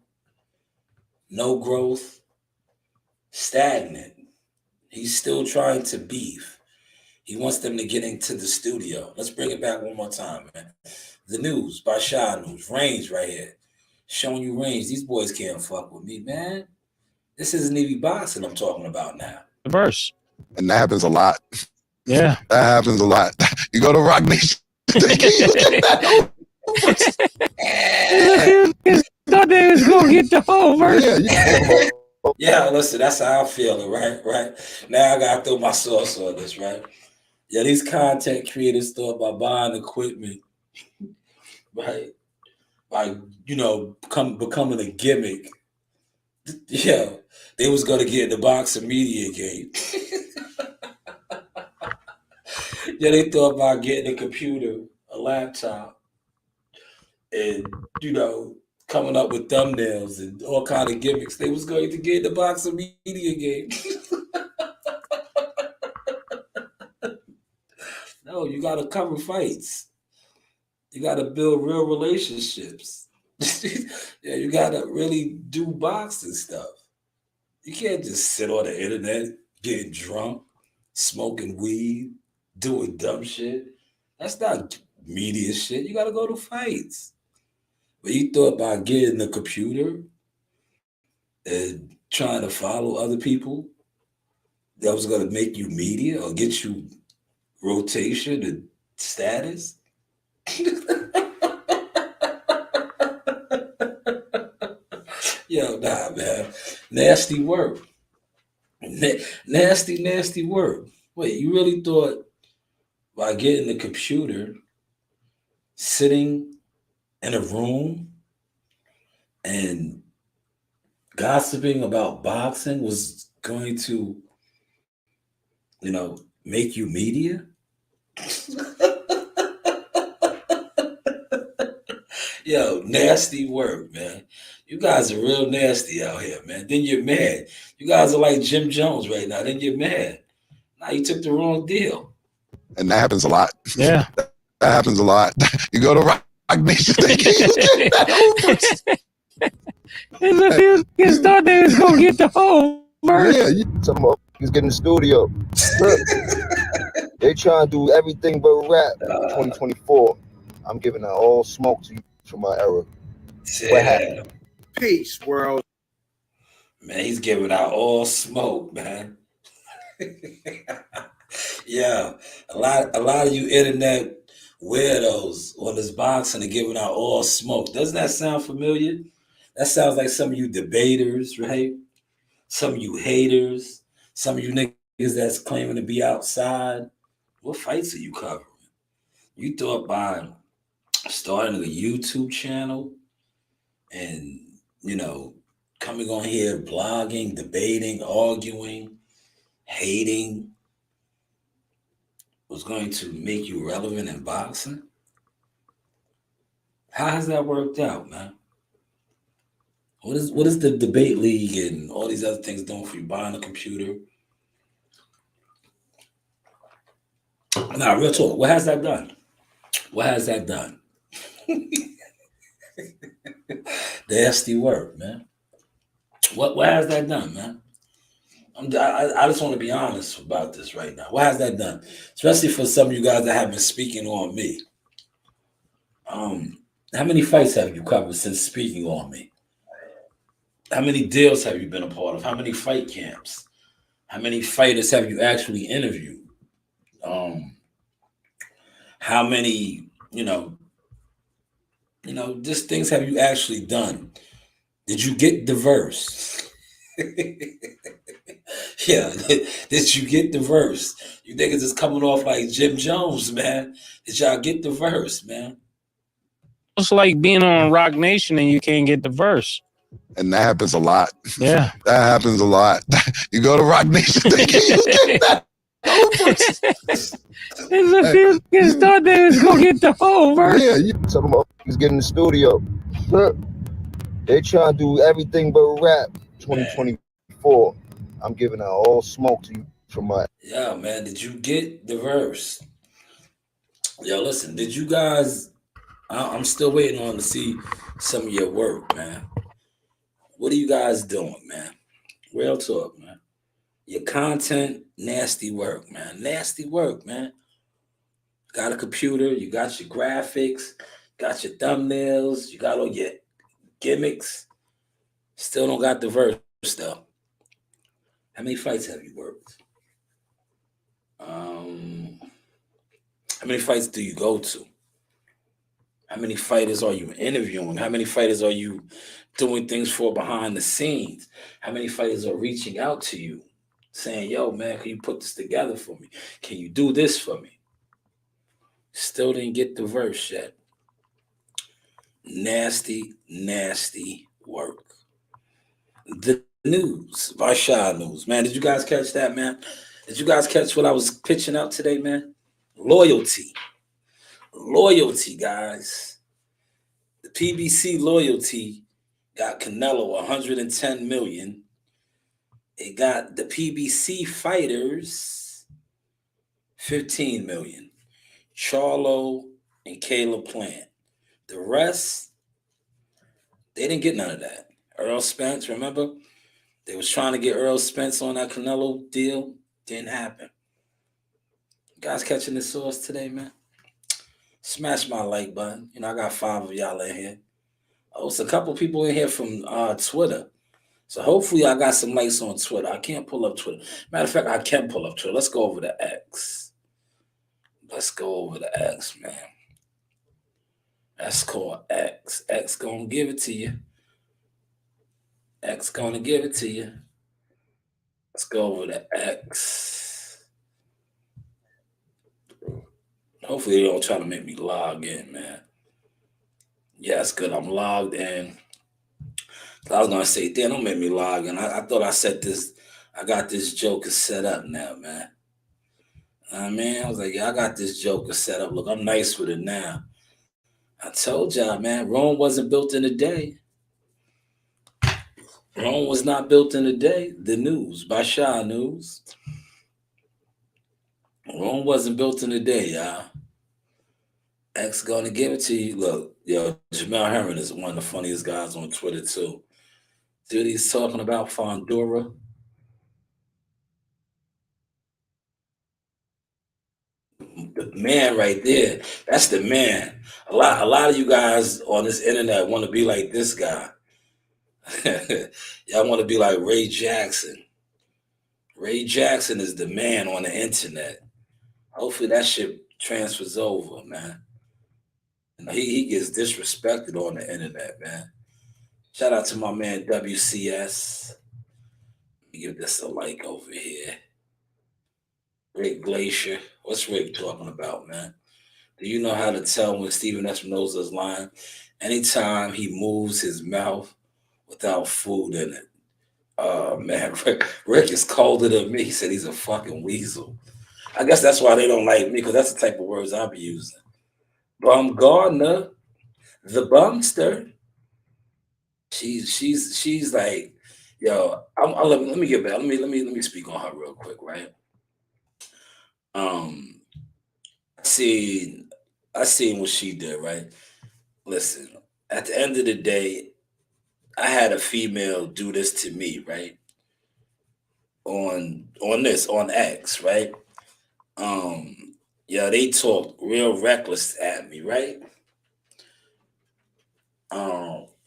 no growth, stagnant. He's still trying to beef. He wants them to get into the studio. Let's bring it back one more time, man. The news by Shanewz. Range right here. Showing you range. These boys can't fuck with me, man. This isn't even boxing I'm talking about now. The verse. And that happens a lot. Yeah. That happens a lot. You go to Rock Nation. Thought they was gonna get the whole verse. Yeah, listen, that's how I'm feeling, right? Now I gotta throw my sauce on this, right? Yeah, these content creators thought by buying equipment, right? By becoming a gimmick. Yeah, they was gonna get in the boxing media game. Yeah, they thought about getting a computer, a laptop, and coming up with thumbnails and all kind of gimmicks. They was going to get in the boxing media game. No, you gotta cover fights. You gotta build real relationships. Yeah, you gotta really do boxing stuff. You can't just sit on the internet getting drunk, smoking weed, doing dumb shit. That's not media shit. You gotta go to fights. But you thought about getting a computer and trying to follow other people that was gonna make you media or get you rotation and status? Yo, nah, man. Nasty work. Nasty work. Wait, you really thought by getting the computer, sitting in a room and gossiping about boxing was going to, make you media? Yo, nasty work, man. You guys are real nasty out here, man. Then you're mad. You guys are like Jim Jones right now. Then you're mad. Now you took the wrong deal. And that happens a lot. Yeah. That happens a lot. You go to Rock Rock Nation thinking you get that over. And the niggas thought they was gonna get the whole verse. Yeah, Some motherfuckers get in the studio. Look, they trying to do everything but rap. 2024. I'm giving out all smoke to you from my era. What happened? Peace, world. Man, he's giving out all smoke, man. Yeah, a lot of you internet weirdos on this boxing are giving out all smoke. Doesn't that sound familiar? That sounds like some of you debaters, right? Some of you haters, some of you niggas that's claiming to be outside. What fights are you covering? You thought by starting a YouTube channel and, coming on here, blogging, debating, arguing, hating, was going to make you relevant in boxing? How has that worked out, man? What is the debate league and all these other things doing for you? Buying a computer? Nah, real talk. What has that done? What has that done? Nasty work, man. What has that done, man? I just want to be honest about this right now. What has that done? Especially for some of you guys that have been speaking on me. How many fights have you covered since speaking on me? How many deals have you been a part of? How many fight camps? How many fighters have you actually interviewed? How many, just things have you actually done? Did you get diverse? Yeah, did you get diverse? You niggas is coming off like Jim Jones, man. Did y'all get diverse, man? It's like being on Rock Nation and you can't get the verse. and that happens a lot. Yeah. That happens a lot. You go to Rock Nation thinking you get that over. And the niggas thought they was gonna get the whole verse. Yeah, Some motherfuckers get in the studio. Look, they trying to do everything but rap. 2024. I'm giving out all smoke to you from my. Yeah, man. Did you get the verse? Yo, listen. Did you guys? I'm still waiting on to see some of your work, man. What are you guys doing, man? Real talk, man. Your content, nasty work, man. Nasty work, man. Got a computer, you got your graphics, got your thumbnails, you got all your gimmicks. Still don't got the verse, though. How many fights have you worked? How many fights do you go to? How many fighters are you interviewing? How many fighters are you doing things for behind the scenes? How many fighters are reaching out to you saying, yo, man, can you put this together for me? Can you do this for me? Still didn't get the verse yet. Nasty, nasty work. The news by Shanewz. Man, did you guys catch that, man? Did you guys catch what I was pitching out today, man? Loyalty. Loyalty, guys. The PBC loyalty got Canelo 110 million. It got the PBC fighters 15 million. Charlo and Caleb Plant. The rest, they didn't get none of that. Earl Spence, remember? They was trying to get Earl Spence on that Canelo deal. Didn't happen. You guys catching the sauce today, man? Smash my like button. I got 5 of y'all in here. Oh, it's a couple people in here from Twitter. So hopefully I got some likes on Twitter. I can't pull up Twitter. Matter of fact, I can pull up Twitter. Let's go over to X. Let's go over to X, man. That's called X. X gonna give it to you. X gonna give it to you. Let's go over to X. Hopefully they don't try to make me log in, man. Yeah, it's good. I'm logged in. I was gonna say, damn, don't make me log in. I thought I set this. I got this joker set up now, man. I was like, yeah, I got this joker set up. Look, I'm nice with it now. I told y'all, man, Rome wasn't built in a day. Rome was not built in a day. The news by Shanewz. Rome wasn't built in a day, y'all. X gonna give it to you. Look, yo, Jamel Herman is one of the funniest guys on Twitter too. See what he's talking about, Fondura? The man right there. That's the man. A lot of you guys on this internet want to be like this guy. Y'all want to be like Ray Jackson. Ray Jackson is the man on the internet. Hopefully that shit transfers over, man. He gets disrespected on the internet, man. Shout out to my man WCS. Let me give this a like over here. Rick Glacier. What's Rick talking about, man? Do you know how to tell when Steven Espinosa is lying? Anytime he moves his mouth without food in it. Oh man, Rick is colder than me. He said he's a fucking weasel. I guess that's why they don't like me, because that's the type of words I'll be using. Bumgardner, the bumster. She's like, yo, let me get back. Let me speak on her real quick, right? I seen what she did, right? Listen, at the end of the day, I had a female do this to me, right? On X, right? Yeah, they talk real reckless at me, right?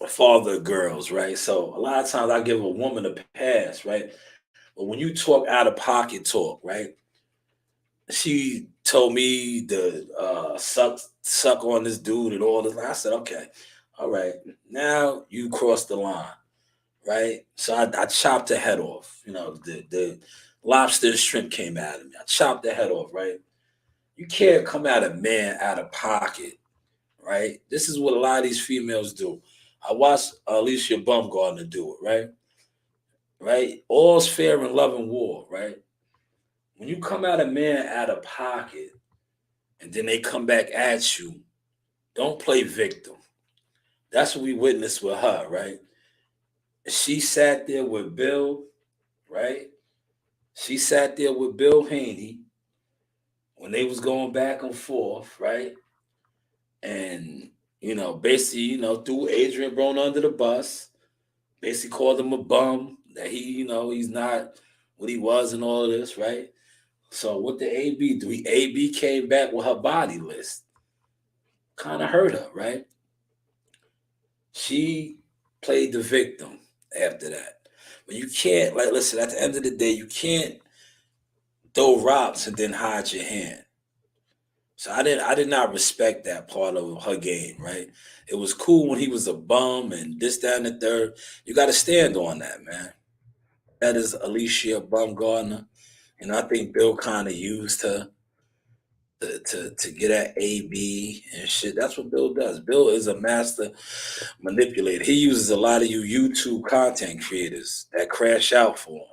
Father of girls, right? So a lot of times I give a woman a pass, right? But when you talk out of pocket talk, right? She told me to suck on this dude and all this. I said, okay, all right. Now you crossed the line, right? So I chopped her head off. You know, the lobster and shrimp came out of me. I chopped the head off, right? You can't come at a man out of pocket, right? This is what a lot of these females do. I watched Alicia Bumgardner do it, right? Right? All's fair in love and war, right? When you come at a man out of pocket and then they come back at you, don't play victim. That's what we witnessed with her, right? She sat there with Bill, right? She sat there with Bill Haney when they was going back and forth, right? And, basically, threw Adrian Broner under the bus, basically called him a bum, that he's not what he was and all of this, right? So what did AB do? AB came back with her body list. Kind of hurt her, right? She played the victim after that. But you can't, listen, at the end of the day, you can't throw rocks and then hide your hand. So I did not respect that part of her game, right? It was cool when he was a bum and this, that, and the third. You got to stand on that, man. That is Alicia Bumgardner. I think Bill kind of used her to get at AB and shit. That's what Bill does. Bill is a master manipulator. He uses a lot of you YouTube content creators that crash out for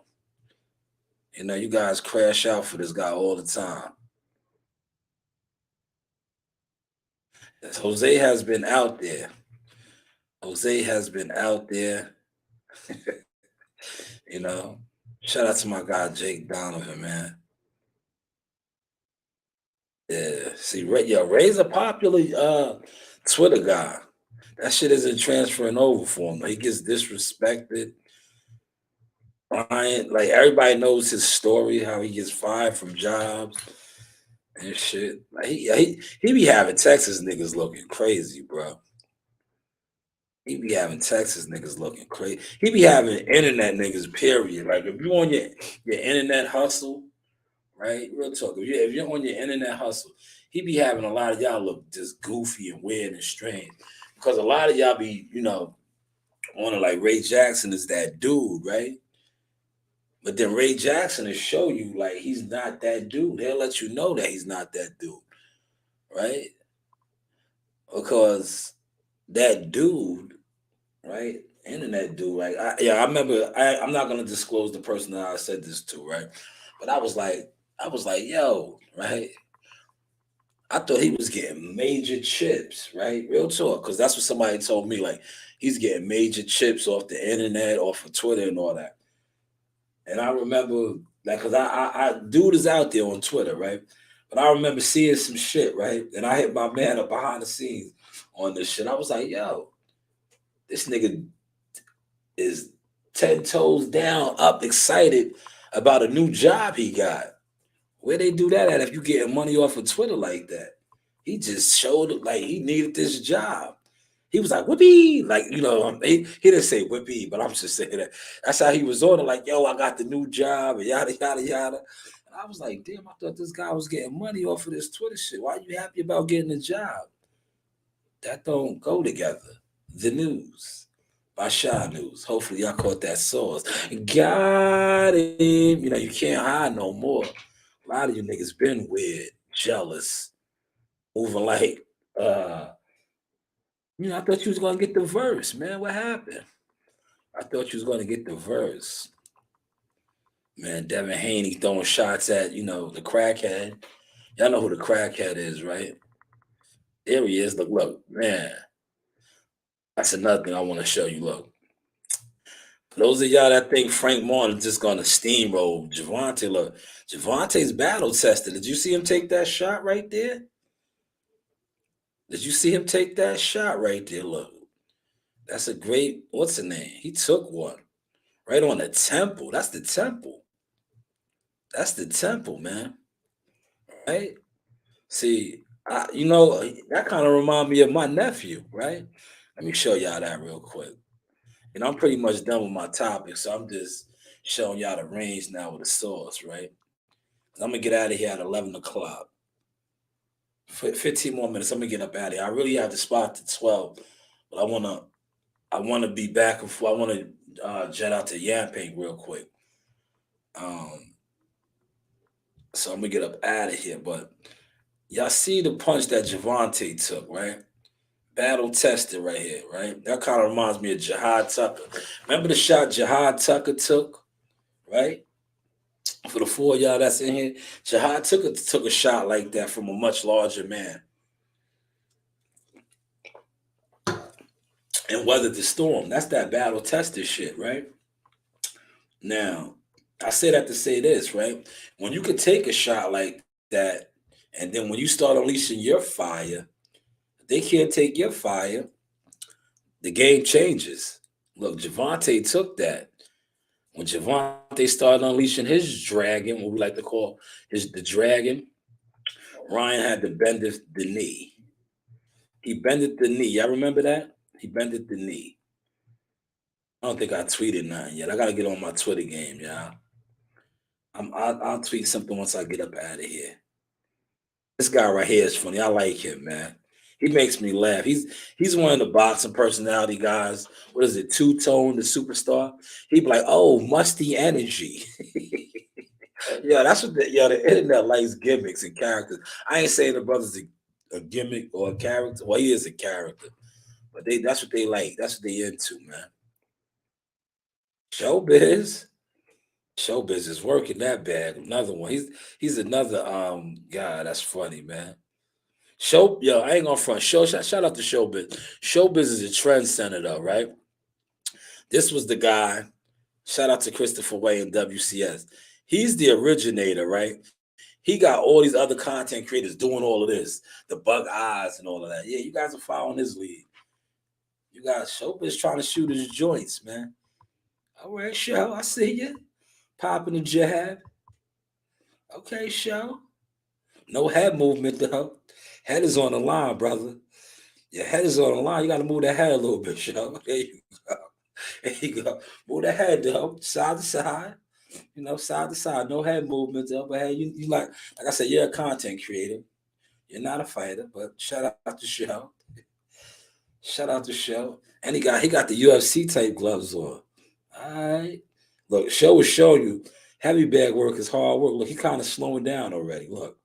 him. You guys crash out for this guy all the time. Jose has been out there. Shout out to my guy Jake Donovan, man. Yeah, see, Ray's a popular Twitter guy. That shit isn't transferring over for him. He gets disrespected. Brian, like everybody knows his story, how he gets fired from jobs and shit. Like he be having Texas niggas looking crazy, bro. He be having Texas niggas looking crazy. He be having internet niggas, period. Like if you on your internet hustle, right? Real talk. If you're on your internet hustle, he be having a lot of y'all look just goofy and weird and strange. Because a lot of y'all be, on it like Ray Jackson is that dude, right? But then Ray Jackson will show you like he's not that dude. They'll let you know that he's not that dude, right? Because that dude, right? Internet dude, like I remember. I'm not gonna disclose the person that I said this to, right? But I was like, yo, right? I thought he was getting major chips, right? Real talk, because that's what somebody told me. Like he's getting major chips off the internet, off of Twitter, and all that. And I remember that because I dude is out there on Twitter, right? But I remember seeing some shit, right? And I hit my man up behind the scenes on this shit. I was like, yo, this nigga is 10 toes down, up, excited about a new job he got. Where they do that at if you getting money off of Twitter like that? He just showed it like he needed this job. He was like, whippy, like, he didn't say whippy, but I'm just saying that. That's how he was on it, like, yo, I got the new job, and yada, yada, yada. And I was like, damn, I thought this guy was getting money off of this Twitter shit. Why are you happy about getting a job? That don't go together. The news by Shanewz. Hopefully y'all caught that sauce. Got him. You can't hide no more. A lot of you niggas been weird, jealous, moving like, I thought you was gonna get the verse, man. What happened? I thought you was gonna get the verse. Man, Devin Haney throwing shots at, the crackhead. Y'all know who the crackhead is, right? There he is. Look, man. That's another thing I want to show you. Look. For those of y'all that think Frank Martin is just gonna steamroll Javante, look, Javante's battle tested. Did you see him take that shot right there? Did you see him take that shot right there? Look, that's a great, what's the name? He took one right on the temple. That's the temple. That's the temple, man. Right? See, that kind of remind me of my nephew, right? Let me show y'all that real quick. I'm pretty much done with my topic, so I'm just showing y'all the range now with the sauce, right? I'm gonna get out of here at 11 o'clock. 15 more minutes. I'm gonna get up out of here. I really have to spot to 12, but I wanna be back and forth. I wanna jet out to Yamping real quick. So I'm gonna get up out of here. But y'all see the punch that Javante took, right? Battle tested right here, right? That kind of reminds me of Jihad Tucker. Remember the shot Jihad Tucker took, right? For the four of y'all that's in here, Jihad Tucker took a shot like that from a much larger man and weathered the storm. That's that battle tested shit, right? Now, I say that to say this, right? When you could take a shot like that, and then when you start unleashing your fire, they can't take your fire. The game changes. Look, Javante took that. When Javante started unleashing his dragon, what we like to call the dragon, Ryan had to bend the knee. He bended the knee. Y'all remember that? He bended the knee. I don't think I tweeted nothing yet. I got to get on my Twitter game, y'all. I'll tweet something once I get up out of here. This guy right here is funny. I like him, man. He makes me laugh. He's one of the boxing personality guys. What is it? Two-Tone, the superstar. He'd be like, oh, musty energy. Yeah, that's what the internet likes, gimmicks and characters. I ain't saying the brother's a gimmick or a character. Well, he is a character. But that's what they like. That's what they into, man. Showbiz. Showbiz is working that bag. Another one. He's another guy. That's funny, man. I ain't gonna front. Shout out to Showbiz. Showbiz is a trend center, though, right? This was the guy. Shout out to Christopher Way and WCS. He's the originator, right? He got all these other content creators doing all of this, the bug eyes and all of that. Yeah, you guys are following his lead. You guys, Showbiz trying to shoot his joints, man. All right, Show, I see you. Popping the jab. Okay, Show. No head movement, though. Head is on the line, brother. Your head is on the line. You got to move that head a little bit, Show. There you go. There you go. Move that head, though. Side to side. Side to side. No head movements, though. But hey, you like I said, you're a content creator. You're not a fighter, but shout out to Show. Shout out to Show. And he got the UFC type gloves on. All right. Look, Show was showing you heavy bag work is hard work. Look, he kind of slowing down already. Look.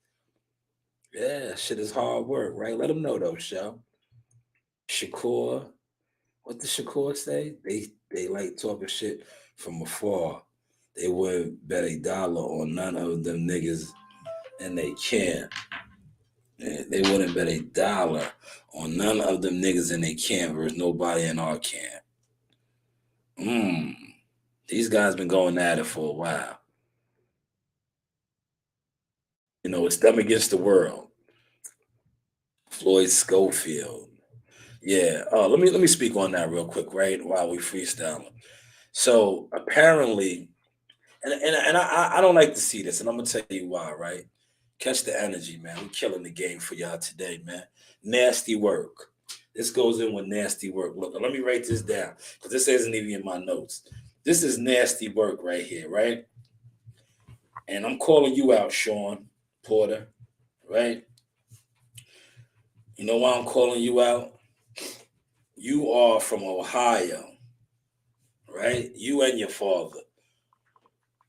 Yeah, shit is hard work, right? Let him know, though, Show. Shakur. What did Shakur say? They like talking shit from afar. They wouldn't bet $1 on none of them niggas, and they can't. They wouldn't bet $1 on none of them niggas, and they can't versus nobody in our camp. These guys been going at it for a while. It's them against the world. Floyd Schofield. Yeah. Let me speak on that real quick, right? While we freestyling. So apparently, and I don't like to see this, and I'm gonna tell you why, right? Catch the energy, man. We're killing the game for y'all today, man. Nasty work. This goes in with nasty work. Look, let me write this down because this isn't even in my notes. This is nasty work right here, right? And I'm calling you out, Sean Porter, right? You know why I'm calling you out? You are from Ohio, right? You and your father.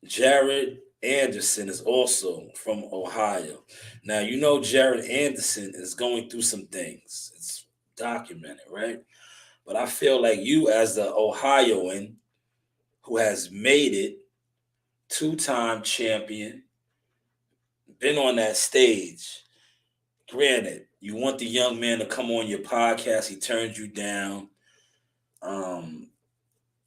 Jared Anderson is also from Ohio. Now, Jared Anderson is going through some things. It's documented, right? But I feel like you, as the Ohioan who has made it, two-time champion, been on that stage. Granted, you want the young man to come on your podcast. He turned you down. And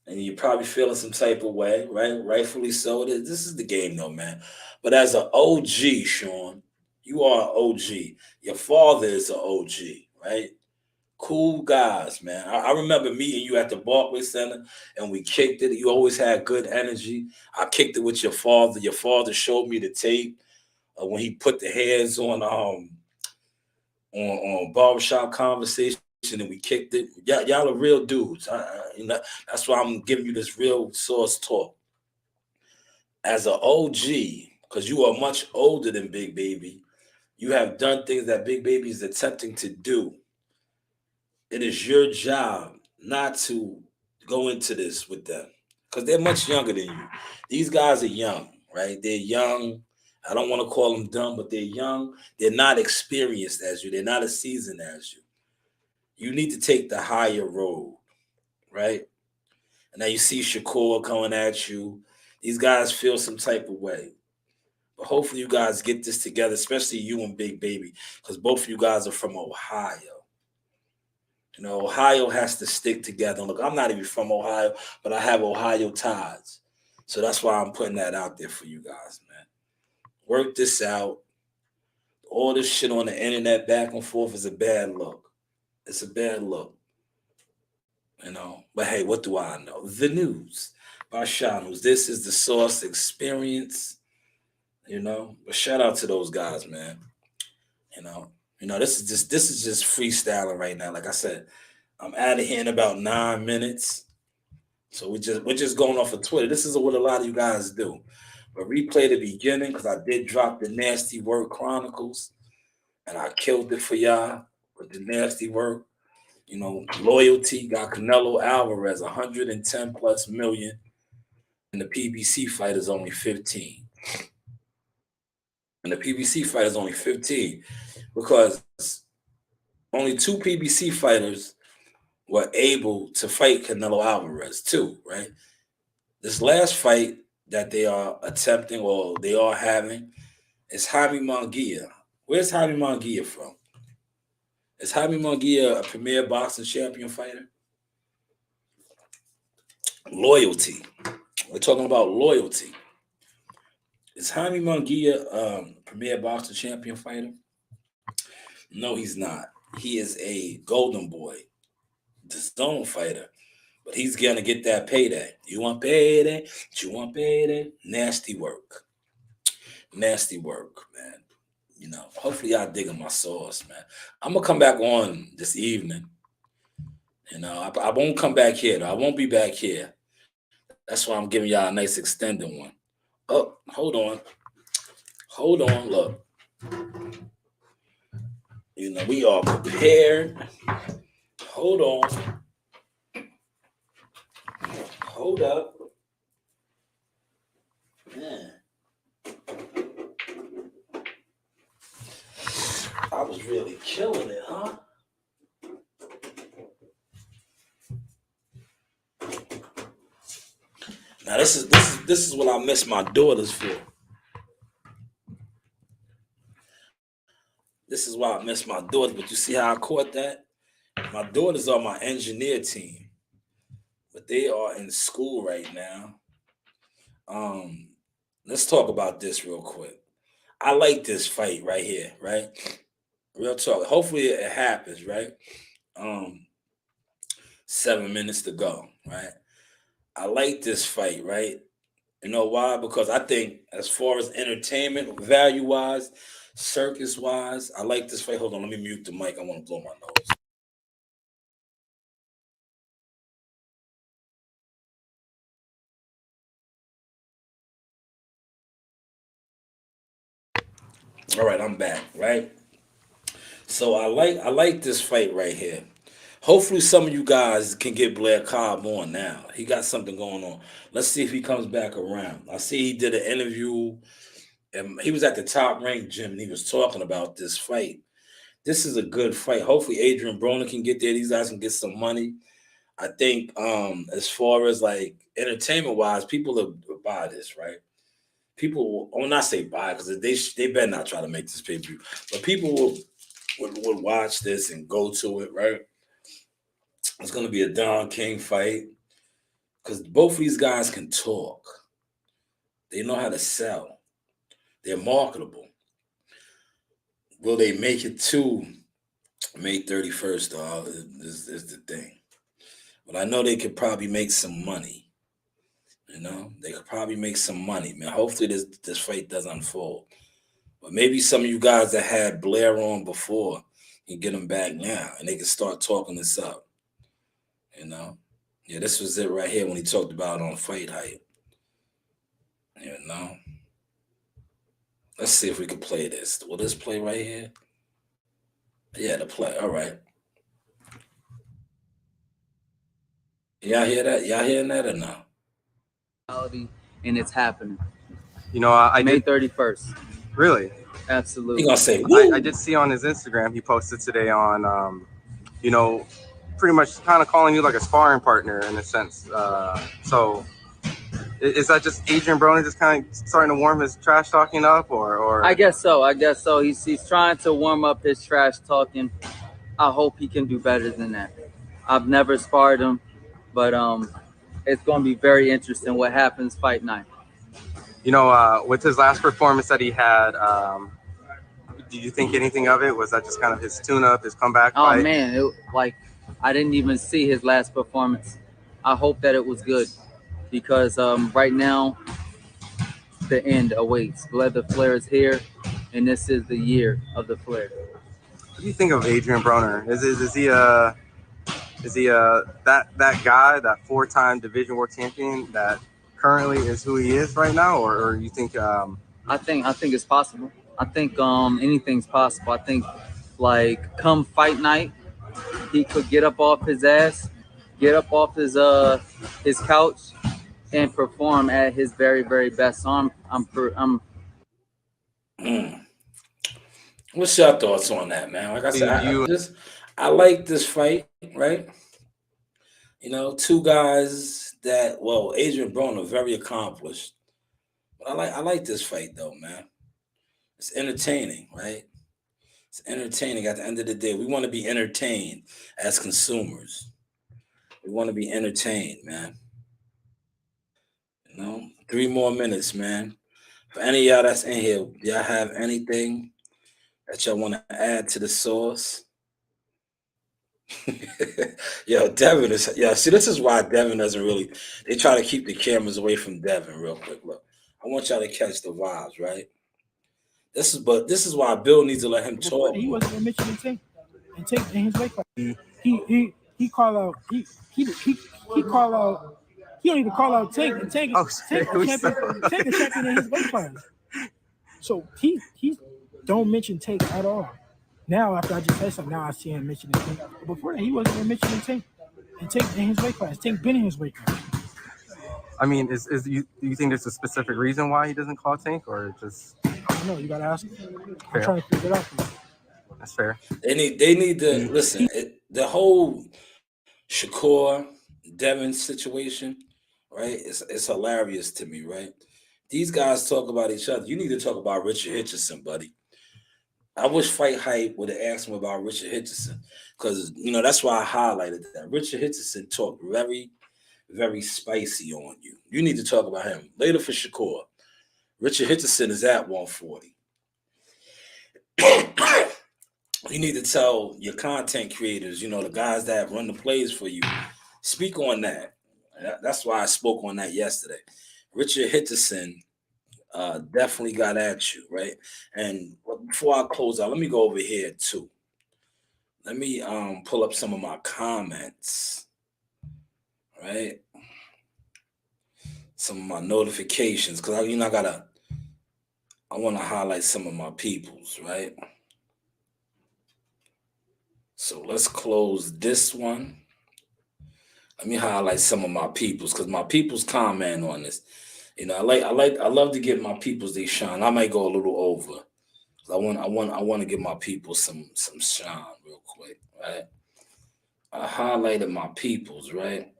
you're probably feeling some type of way, right? Rightfully so. This is the game, though, man. But as an OG, Sean, you are an OG. Your father is an OG, right? Cool guys, man. I remember meeting you at the Barclays Center, and we kicked it. You always had good energy. I kicked it with your father. Your father showed me the tape when he put the hands on barbershop conversation, and we kicked it. Y'all are real dudes. That's why I'm giving you this real source talk. As an OG, because you are much older than Big Baby, you have done things that Big Baby is attempting to do. It is your job not to go into this with them because they're much younger than you. These guys are young, right? They're young. I don't want to call them dumb, but they're young. They're not experienced as you. They're not as seasoned as you. You need to take the higher road, right? And now you see Shakur coming at you. These guys feel some type of way. But hopefully you guys get this together, especially you and Big Baby, because both of you guys are from Ohio. Ohio has to stick together. Look, I'm not even from Ohio, but I have Ohio ties. So that's why I'm putting that out there for you guys, man. Work this out. All this shit on the internet back and forth is a bad look. It's a bad look. But hey, what do I know? The news by Shanewz. This is the Source Experience. But shout out to those guys, man. This is just freestyling right now. Like I said, I'm out of here in about 9 minutes. So we're just going off of Twitter. This is what a lot of you guys do. But replay the beginning because I did drop the Nasty Work Chronicles, and I killed it for y'all with the nasty work. Loyalty got Canelo Alvarez 110 plus million, and the PBC fight is only 15. And the PBC fight is only 15 because only 2 PBC fighters were able to fight Canelo Alvarez, too, right? This last fight that they are attempting or they are having is Jaime Munguia. Where's Jaime Munguia from? Is Jaime Munguia a premier boxing champion fighter? Loyalty. We're talking about loyalty. Is Jaime Munguia a premier boxing champion fighter? No, he's not. He is a golden boy, the zone fighter. But he's going to get that payday. You want payday? You want payday? Nasty work. Nasty work, man. Hopefully y'all digging my sauce, man. I'm going to come back on this evening. I won't come back here, though. I won't be back here. That's why I'm giving y'all a nice extended one. Oh, hold on. Hold on, look. We are prepared. Hold on. Hold up. Man. I was really killing it, huh? Now this is what I miss my daughters for. This is why I miss my daughters, but you see how I caught that? My daughters are my engineer team, but they are in school right now. Let's talk about this real quick. I like this fight right here, right? Real talk. Hopefully it happens, right? 7 minutes to go, right? I like this fight, right? You know why? Because I think as far as entertainment value wise, circus wise, I like this fight. Hold on, let me mute the mic. I want to blow my nose. All right, I'm back, right? So I like this fight right here. Hopefully some of you guys can get Blair Cobb on now. He got something going on. Let's see if he comes back around. I see he did an interview and he was at the Top Rank gym and he was talking about this fight. This is a good fight. Hopefully Adrian Broner can get there. These guys can get some money. I think as far as like entertainment wise, people will buy this, right? People will not say buy because they better not try to make this pay-per-view, but people would watch this and go to it, right? It's going to be a Don King fight because both of these guys can talk. They know how to sell. They're marketable. Will they make it to May 31st, though, is the thing. But I know they could probably make some money. You know, they could probably make some money, man. Hopefully this fight does unfold. But maybe some of you guys that had Blair on before can get them back now and they can start talking this up. You know? Yeah, this was it right here when he talked about on Fight Hype. You know? Let's see if we can play this. Will this play right here? Yeah, the play. All right. Y'all hear that? Y'all hearing that or no? And it's happening. You know, I May did 31st. really. Absolutely. He gonna say, I did see on his Instagram he posted today on, you know, pretty much kind of calling you like a sparring partner in a sense. So is that just Adrian Broner just kind of starting to warm his trash talking up, or? I guess so. He's trying to warm up his trash talking. I hope he can do better than that. I've never sparred him, but it's going to be very interesting what happens fight night. You know, with his last performance that he had, did you think anything of it? Was that just kind of his tune-up, his comeback fight? Oh man, I didn't even see his last performance. I hope that it was good because right now the end awaits. the Flair is here, and this is the year of the Flair. What do you think of Adrian Broner? Is he that guy, that 4-time Division War champion that currently is who he is right now, or you think? I think it's possible. I think anything's possible. I think like come fight night, he could get up off his ass, get up off his couch, and perform at his very, very best. So I'm What's your thoughts on that, man? Like I said, I like this fight, right? You know, two guys that, well, Adrian Broner, very accomplished. But I like this fight though, man. It's entertaining, right? It's entertaining. At the end of the day, we want to be entertained as consumers. We want to be entertained, man. You know, 3 more minutes, man. For any of y'all that's in here, y'all have anything that y'all want to add to the sauce? Yo, Devin is, see, this is why Devin doesn't really, they try to keep the cameras away from Devin real quick. Look, I want y'all to catch the vibes, right? This is why Bill needs to let him talk. He wasn't in Michigan Tank and take in his weight class. He call out he call out he don't even call out Tank and Tank Tank a champion in his weight class. So he don't mention Tank at all. Now after I just said something, now I see him mentioning Tank. But before that, he wasn't in Michigan Tank and Tank in his weight class. Tank been in his weight class. I mean, do you think there's a specific reason why he doesn't call Tank, or just? I don't know. You gotta ask him. I'm trying to figure it out for you. That's fair. They need to listen. The whole Shakur Devin situation, right? It's hilarious to me, right? These guys talk about each other. You need to talk about Richard Hitchison, buddy. I wish Fight Hype would have asked him about Richard Hitchison because, you know, that's why I highlighted that. Richard Hitchison talked very, very spicy on you. You need to talk about him. Later for Shakur. Richard Hitchison is at 140. You need to tell your content creators, the guys that run the plays for you, speak on that. That's why I spoke on that yesterday. Richard Hitterson definitely got at you, right? And before I close out, let me go over here too. Let me pull up some of my comments, right? Some of my notifications, because I want to highlight some of my peoples, right? So let's close this one. Let me highlight some of my peoples, because my peoples comment on this. I love to give my peoples they shine. I might go a little over. I want to give my people some shine real quick, right? I highlighted my peoples, right?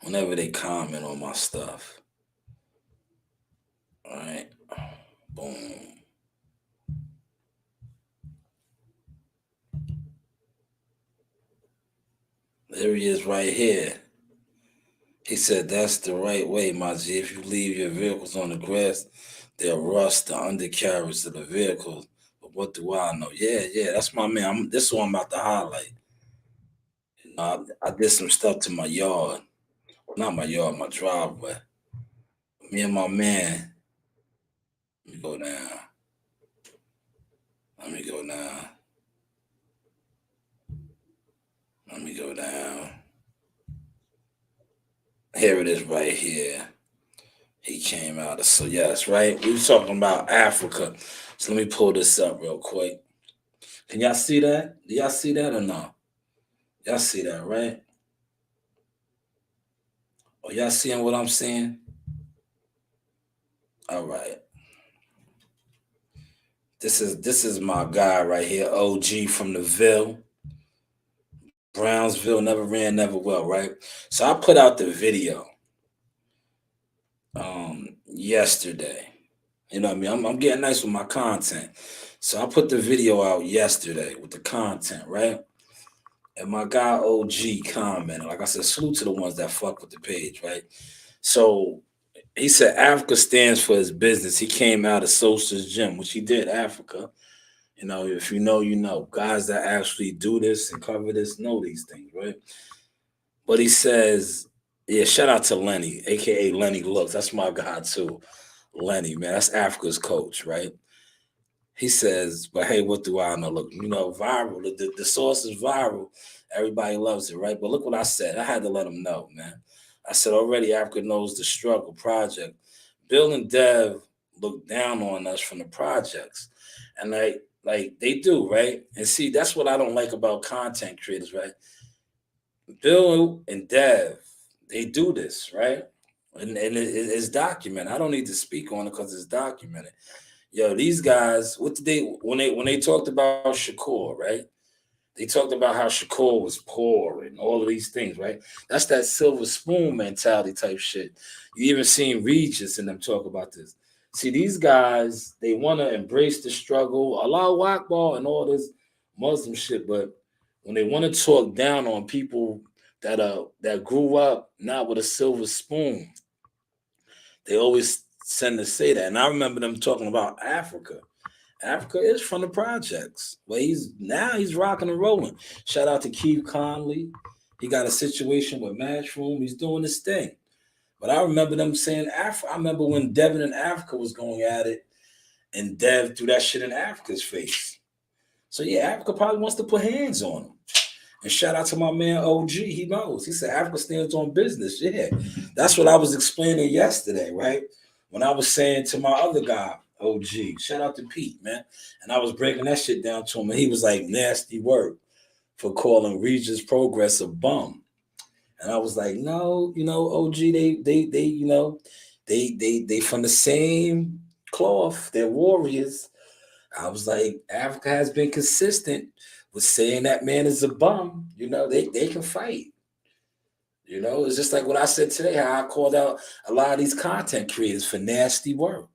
Whenever they comment on my stuff. All right. Boom. There he is right here. He said, that's the right way, my G. If you leave your vehicles on the grass, they'll rust the undercarriage of the vehicles. But what do I know? Yeah, that's my man. This is what I'm about to highlight. I did some stuff to my yard. Not my yard, my driveway. Me and my man. Let me go down. Let me go down. Here it is right here. He came out of, so yes, right? We were talking about Africa. So let me pull this up real quick. Can y'all see that? Do y'all see that or no? Y'all see that, right? Oh, y'all seeing what I'm saying? All right. This is my guy right here, OG from the Ville. Brownsville, never ran, never will, right? So I put out the video yesterday. You know what I mean? I'm getting nice with my content. So I put the video out yesterday with the content, right? And my guy OG commented. Like I said, salute to the ones that fuck with the page, right? So he said Africa stands for his business. He came out of Sosa's gym, which he did, Africa. If you know, you know. Guys that actually do this and cover this know these things, right? But he says, yeah, shout out to Lenny, aka Lenny Looks. That's my guy too. Lenny, man, that's Africa's coach, right? He says, but hey, what do I know? Look, viral. The source is viral. Everybody loves it, right? But look what I said. I had to let him know, man. I said already Africa knows the struggle project. Bill and Dev look down on us from the projects. And like they do, right? And see, that's what I don't like about content creators, right? Bill and Dev, they do this, right? And it's documented. I don't need to speak on it because it's documented. Yo, these guys, what did they when they talked about Shakur, right? They talked about how Shakur was poor and all of these things, right? That's that silver spoon mentality type shit. You even seen Regis and them talk about this. See, these guys, they want to embrace the struggle, Allahu Akbar and all this Muslim shit, but when they want to talk down on people that grew up not with a silver spoon, they always tend to say that. And I remember them talking about Africa. Africa is from the projects. Well, he's rocking and rolling. Shout out to Keith Conley. He got a situation with Matchroom. He's doing this thing. But I remember them saying Africa. I remember when Devin in Africa was going at it, and Dev threw that shit in Africa's face. So yeah, Africa probably wants to put hands on him. And shout out to my man OG. He knows. He said Africa stands on business. Yeah, that's what I was explaining yesterday, right? When I was saying to my other guy, OG, shout out to Pete, man. And I was breaking that shit down to him, and he was like, nasty word for calling Regis Progress a bum. And I was like, no, OG, they from the same cloth. They're warriors. I was like, Africa has been consistent with saying that man is a bum. They can fight. It's just like what I said today, how I called out a lot of these content creators for nasty work.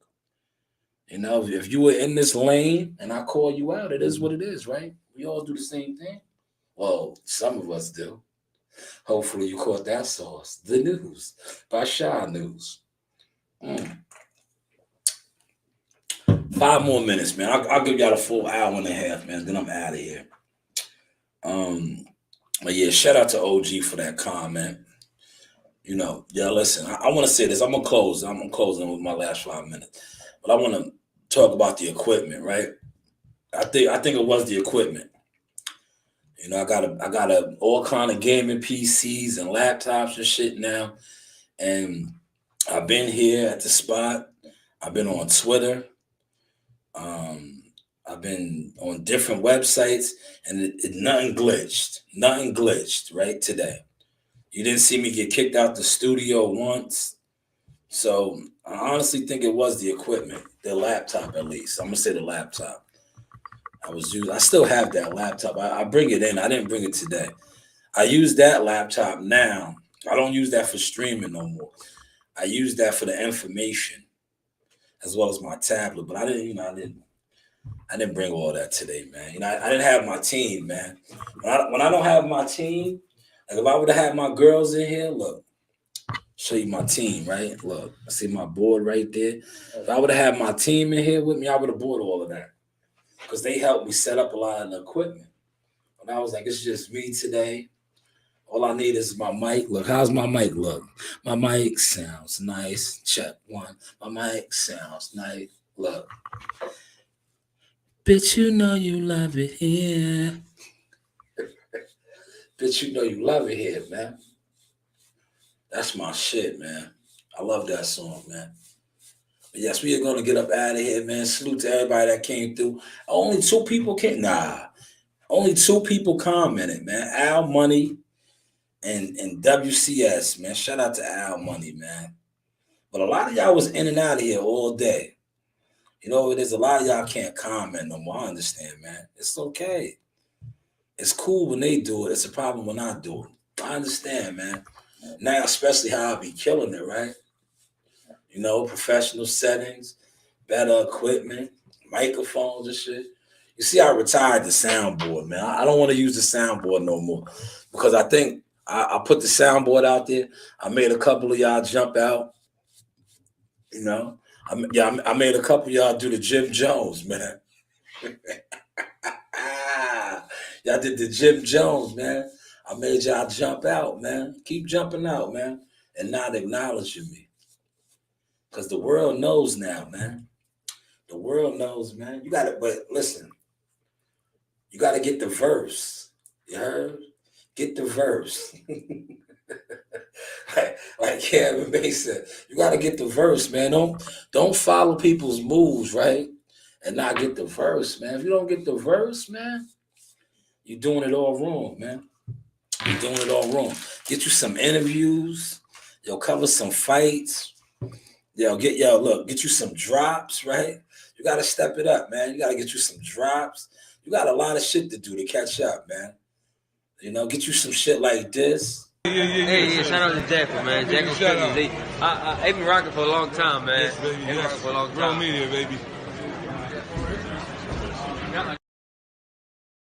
If you were in this lane and I call you out, it is what it is, right? We all do the same thing. Well, some of us do. Hopefully you caught that source. The News by Shanewz. 5 more minutes, man. I'll give y'all a full hour and a half, man. Then I'm out of here. But yeah, shout out to OG for that comment. You know, yeah, listen, I want to say this. I'm gonna close. I'm closing with my last 5 minutes. But I want to talk about the equipment, right? I think it was the equipment. You know, I got all kind of gaming PCs and laptops and shit now. And I've been here at the spot. I've been on Twitter. I've been on different websites, and nothing glitched right today. You didn't see me get kicked out the studio once. So I honestly think it was the equipment, the laptop at least. I'm gonna say the laptop. I still have that laptop. I bring it in. I didn't bring it today. I use that laptop now. I don't use that for streaming no more. I use that for the information as well as my tablet. But I didn't bring all that today, man. You know, I didn't have my team, man. When I don't have my team, like if I would have had my girls in here, look, show you my team, right? Look, I see my board right there. If I would have had my team in here with me, I would have bought all of that because they helped me set up a lot of the equipment. And I was like, it's just me today. All I need is my mic. Look, how's my mic look? My mic sounds nice. Check one. My mic sounds nice. Look. Bitch, you know you love it here. Bitch, you know you love it here, man. That's my shit, man. I love that song, man. But yes, we are going to get up out of here, man. Salute to everybody that came through. Only 2 people came. Only 2 people commented, man. Al Money and WCS, man. Shout out to Al Money, man. But a lot of y'all was in and out of here all day. You know, there's a lot of y'all can't comment no more. I understand, man. It's okay. It's cool when they do it. It's a problem when I do it. I understand, man. Now, especially how I be killing it, right? You know, professional settings, better equipment, microphones and shit. You see, I retired the soundboard, man. I don't want to use the soundboard no more because I think I put the soundboard out there. I made a couple of y'all jump out, you know. I made a couple of y'all do the Jim Jones, man. Y'all did the Jim Jones, man. I made y'all jump out, man. Keep jumping out, man, and not acknowledging me. Because the world knows now, man. The world knows, man. You got to, but listen, you got to get the verse. You heard? Get the verse. like Kevin May said, you got to get the verse, man. Don't follow people's moves, right? And not get the verse, man. If you don't get the verse, man, you're doing it all wrong, man. You're doing it all wrong. Get you some interviews. Cover some fights. Get you some drops, right? You got to step it up, man. You got to get you some drops. You got a lot of shit to do to catch up, man. You know, get you some shit like this. Hey, shout out to Jackal, man. Jackal Cookies. They've been rocking for a long time, man. Yes, baby. They've been rocking for a long time. Real media, baby.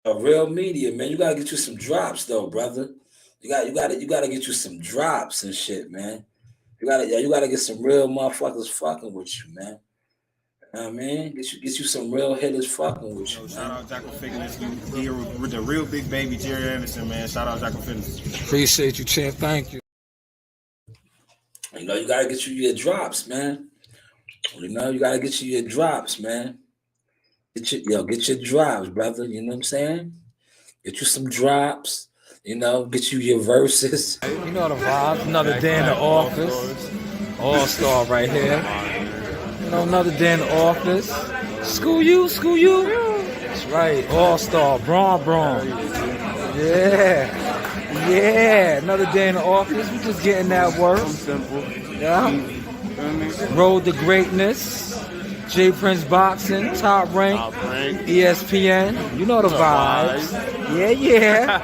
A real media, man. You gotta get you some drops, though, brother. You gotta get you some drops and shit, man. You gotta get some real motherfuckers fucking with you, man. You know what I mean? Get you some real hitters fucking with you. Man. Shout out Jackal Fitness. Here with the real big baby Jerry Anderson, man. Shout out Jackal Fitness. Appreciate you, champ. Thank you. You know, you gotta get you your drops, man. You know, you gotta get you your drops, man. Get your drops, brother. You know what I'm saying? Get you some drops. You know, get you your verses. You know the vibes. Another day in the office. All-star right here. You know, another day in the office. School you. That's right. All-star. Braun. Yeah. Another day in the office. We just getting that work. Simple. Yeah. Road to greatness. J Prince Boxing, top rank, ESPN. You know the vibes. Yeah.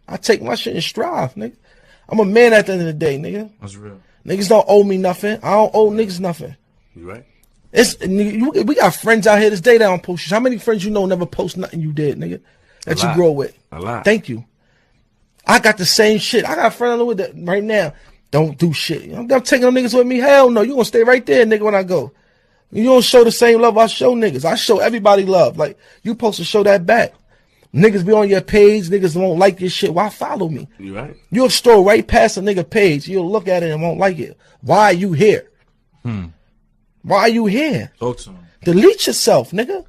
I take my shit in strive, nigga. I'm a man at the end of the day, nigga. That's real. Niggas don't owe me nothing. I don't owe niggas nothing. You right? We got friends out here this day that don't post shit. How many friends you know never post nothing you did, nigga? That you grow with. A lot. Thank you. I got the same shit. I got a friend I know that right now. Don't do shit. I'm taking them niggas with me. Hell no. You gonna stay right there, nigga, when I go. You don't show the same love I show niggas. I show everybody love. Like, you supposed to show that back. Niggas be on your page. Niggas won't like your shit. Why follow me? You right. You'll stroll right past a nigga page. You'll look at it and won't like it. Why are you here? Why are you here? Talk to him. Delete yourself, nigga.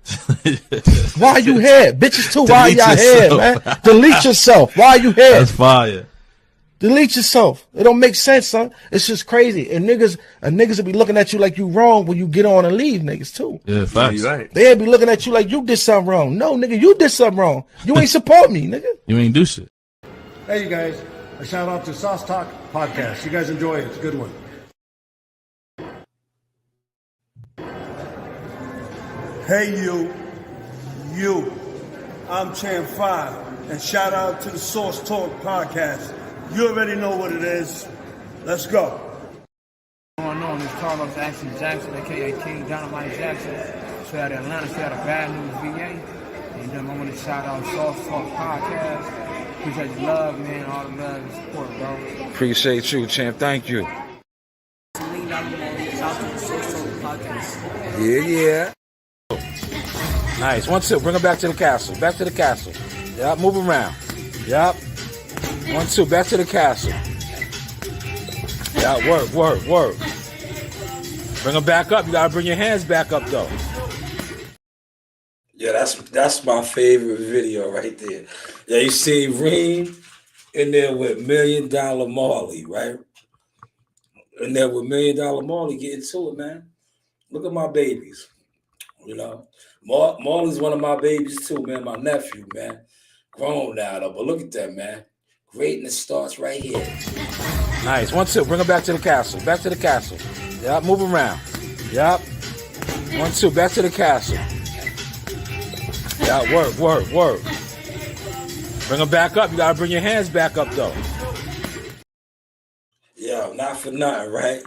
Why are you here? Bitches too, why y'all here, man? Delete yourself. Why are you here? That's fire. Delete yourself. It don't make sense, son. It's just crazy. And niggas will be looking at you like you wrong when you get on and leave niggas too. Yeah, facts. Right. They'll be looking at you like you did something wrong. No, nigga, you did something wrong. You ain't support me, nigga. You ain't do shit. Hey, you guys. A shout out to Sauce Talk Podcast. You guys enjoy it. It's a good one. Hey, you. I'm Champ 5, and shout out to the Source Talk Podcast. You already know what it is. Let's go. What's going on? It's Carlos Jackson, a.k.a. King Dynamite Jackson. Straight out of Atlanta, straight out of Bad News, VA. And then I want to shout out Source Talk Podcast. Appreciate the love, man. All the love and support, bro. Appreciate you, champ. Thank you. Yeah. Nice. 1, 2. Bring her back to the castle. Back to the castle. Yep. Move around. Yep. 1, 2. Back to the castle. Yeah. Work. Bring her back up. You gotta bring your hands back up though. Yeah, that's my favorite video right there. Yeah, you see Reem in there with $1 Million Marley, right? In there with $1 Million Marley getting to it, man. Look at my babies. You know, Marley's one of my babies too, man. My nephew, man. Grown now, though. But look at that, man. Greatness starts right here. Nice. 1, 2. Bring her back to the castle. Back to the castle. Yep. Move around. Yep. 1, 2. Back to the castle. Yeah. Work. Bring her back up. You gotta bring your hands back up though. Yo, not for nothing, right?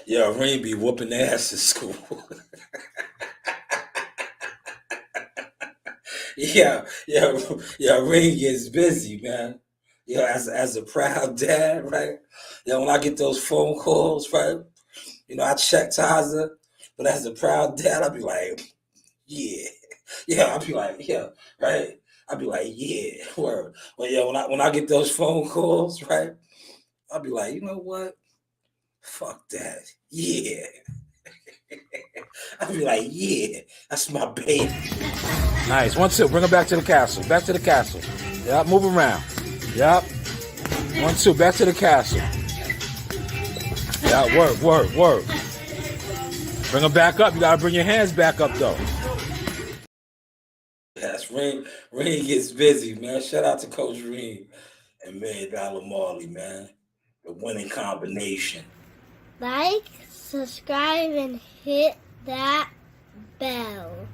Yo, Reem be whooping ass in school. Yeah, Reem gets busy, man. Yo, as a proud dad, right? Yo, when I get those phone calls, right? You know, I check Taza, but as a proud dad, I'll be like, yeah. Yeah, I'll be like, yeah, right? I'll be like, yeah, word. Well, yeah, when I get those phone calls, right? I'll be like, you know what? Fuck that. Yeah. I'll be like, yeah, that's my baby. Nice. 1, 2. Bring her back to the castle. Back to the castle. Yep. Move around. Yep. 1, 2. Back to the castle. Yeah. Work. Bring her back up. You gotta bring your hands back up though. Yes, Reem gets busy, man. Shout out to Coach Reem and $1 Million Marley, man. The winning combination. Like, subscribe, and hit that bell.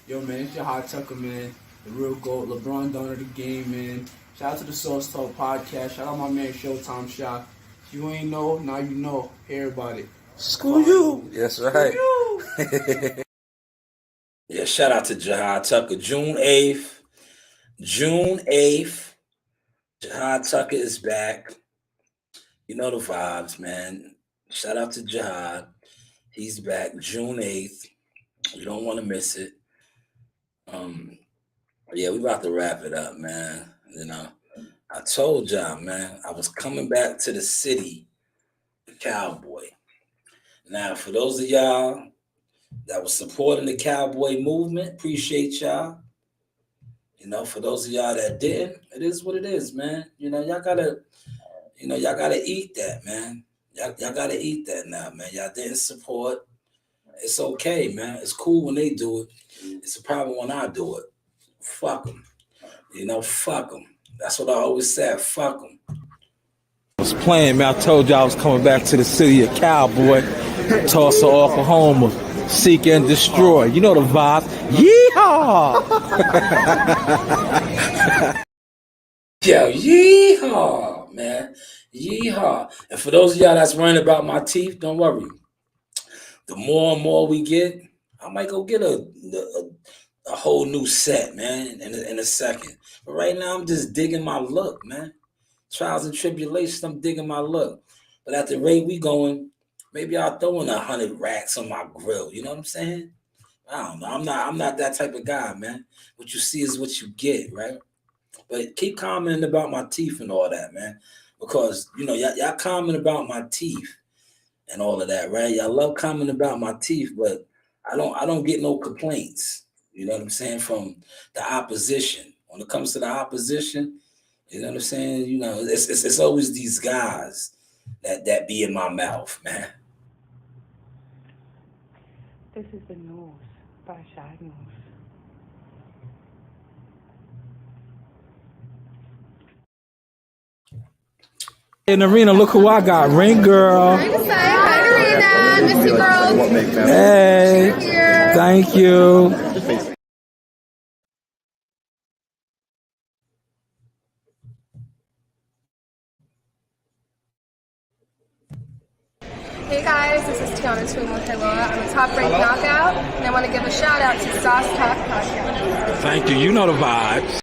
Yo, man, it's your Hot Tucker, man. The real GOAT, LeBron Donner of the game, man. Shout out to the Source Talk Podcast. Shout out my man Showtime Shot. If you ain't know, now you know. Everybody. Screw you. Yes, right. Yeah, shout out to Jahad Tucker. June 8th. Jahad Tucker is back. You know the vibes, man. Shout out to Jahad. He's back June 8th. You don't want to miss it. Yeah, we about to wrap it up, man. You know, I told y'all, man, I was coming back to the city, the Cowboy. Now, for those of y'all that was supporting the Cowboy movement, appreciate y'all. You know, for those of y'all that didn't, it is what it is, man. You know, y'all gotta eat that, man. Y'all gotta eat that now, man. Y'all didn't support. It's okay, man. It's cool when they do it. It's a problem when I do it. Fuck them. You know, fuck them. That's what I always said. Fuck them. I was playing, man. I told you I was coming back to the city of Cowboy. Tulsa, Oklahoma. Seek and destroy. You know the vibe. Yeehaw! Yo, yeehaw, man. Yeehaw. And for those of y'all that's worrying about my teeth, don't worry. The more and more we get, I might go get a whole new set, man, in a second. But right now, I'm just digging my look, man. trials and tribulations, I'm digging my luck. But at the rate we going, maybe I'll throw in 100 racks on my grill. You know what I'm saying? I don't know. I'm not that type of guy, man. What you see is what you get, right? But keep commenting about my teeth and all that, man. Because, you know, y'all comment about my teeth and all of that, right? Y'all love commenting about my teeth, but I don't get no complaints. You know what I'm saying? From the opposition. When it comes to the opposition, you know what I'm saying? You know, it's always these guys that be in my mouth, man. This is the news by Shanewz. In the arena, look who I got. Ring girl. Hi, Arena. Miss you, girl. Hey. Thank you. Hey guys, this is Tiana Tumo-Heloa. I'm a top-ranked knockout, and I want to give a shout out to Sauce Talk Podcast. Thank you. You know the vibes.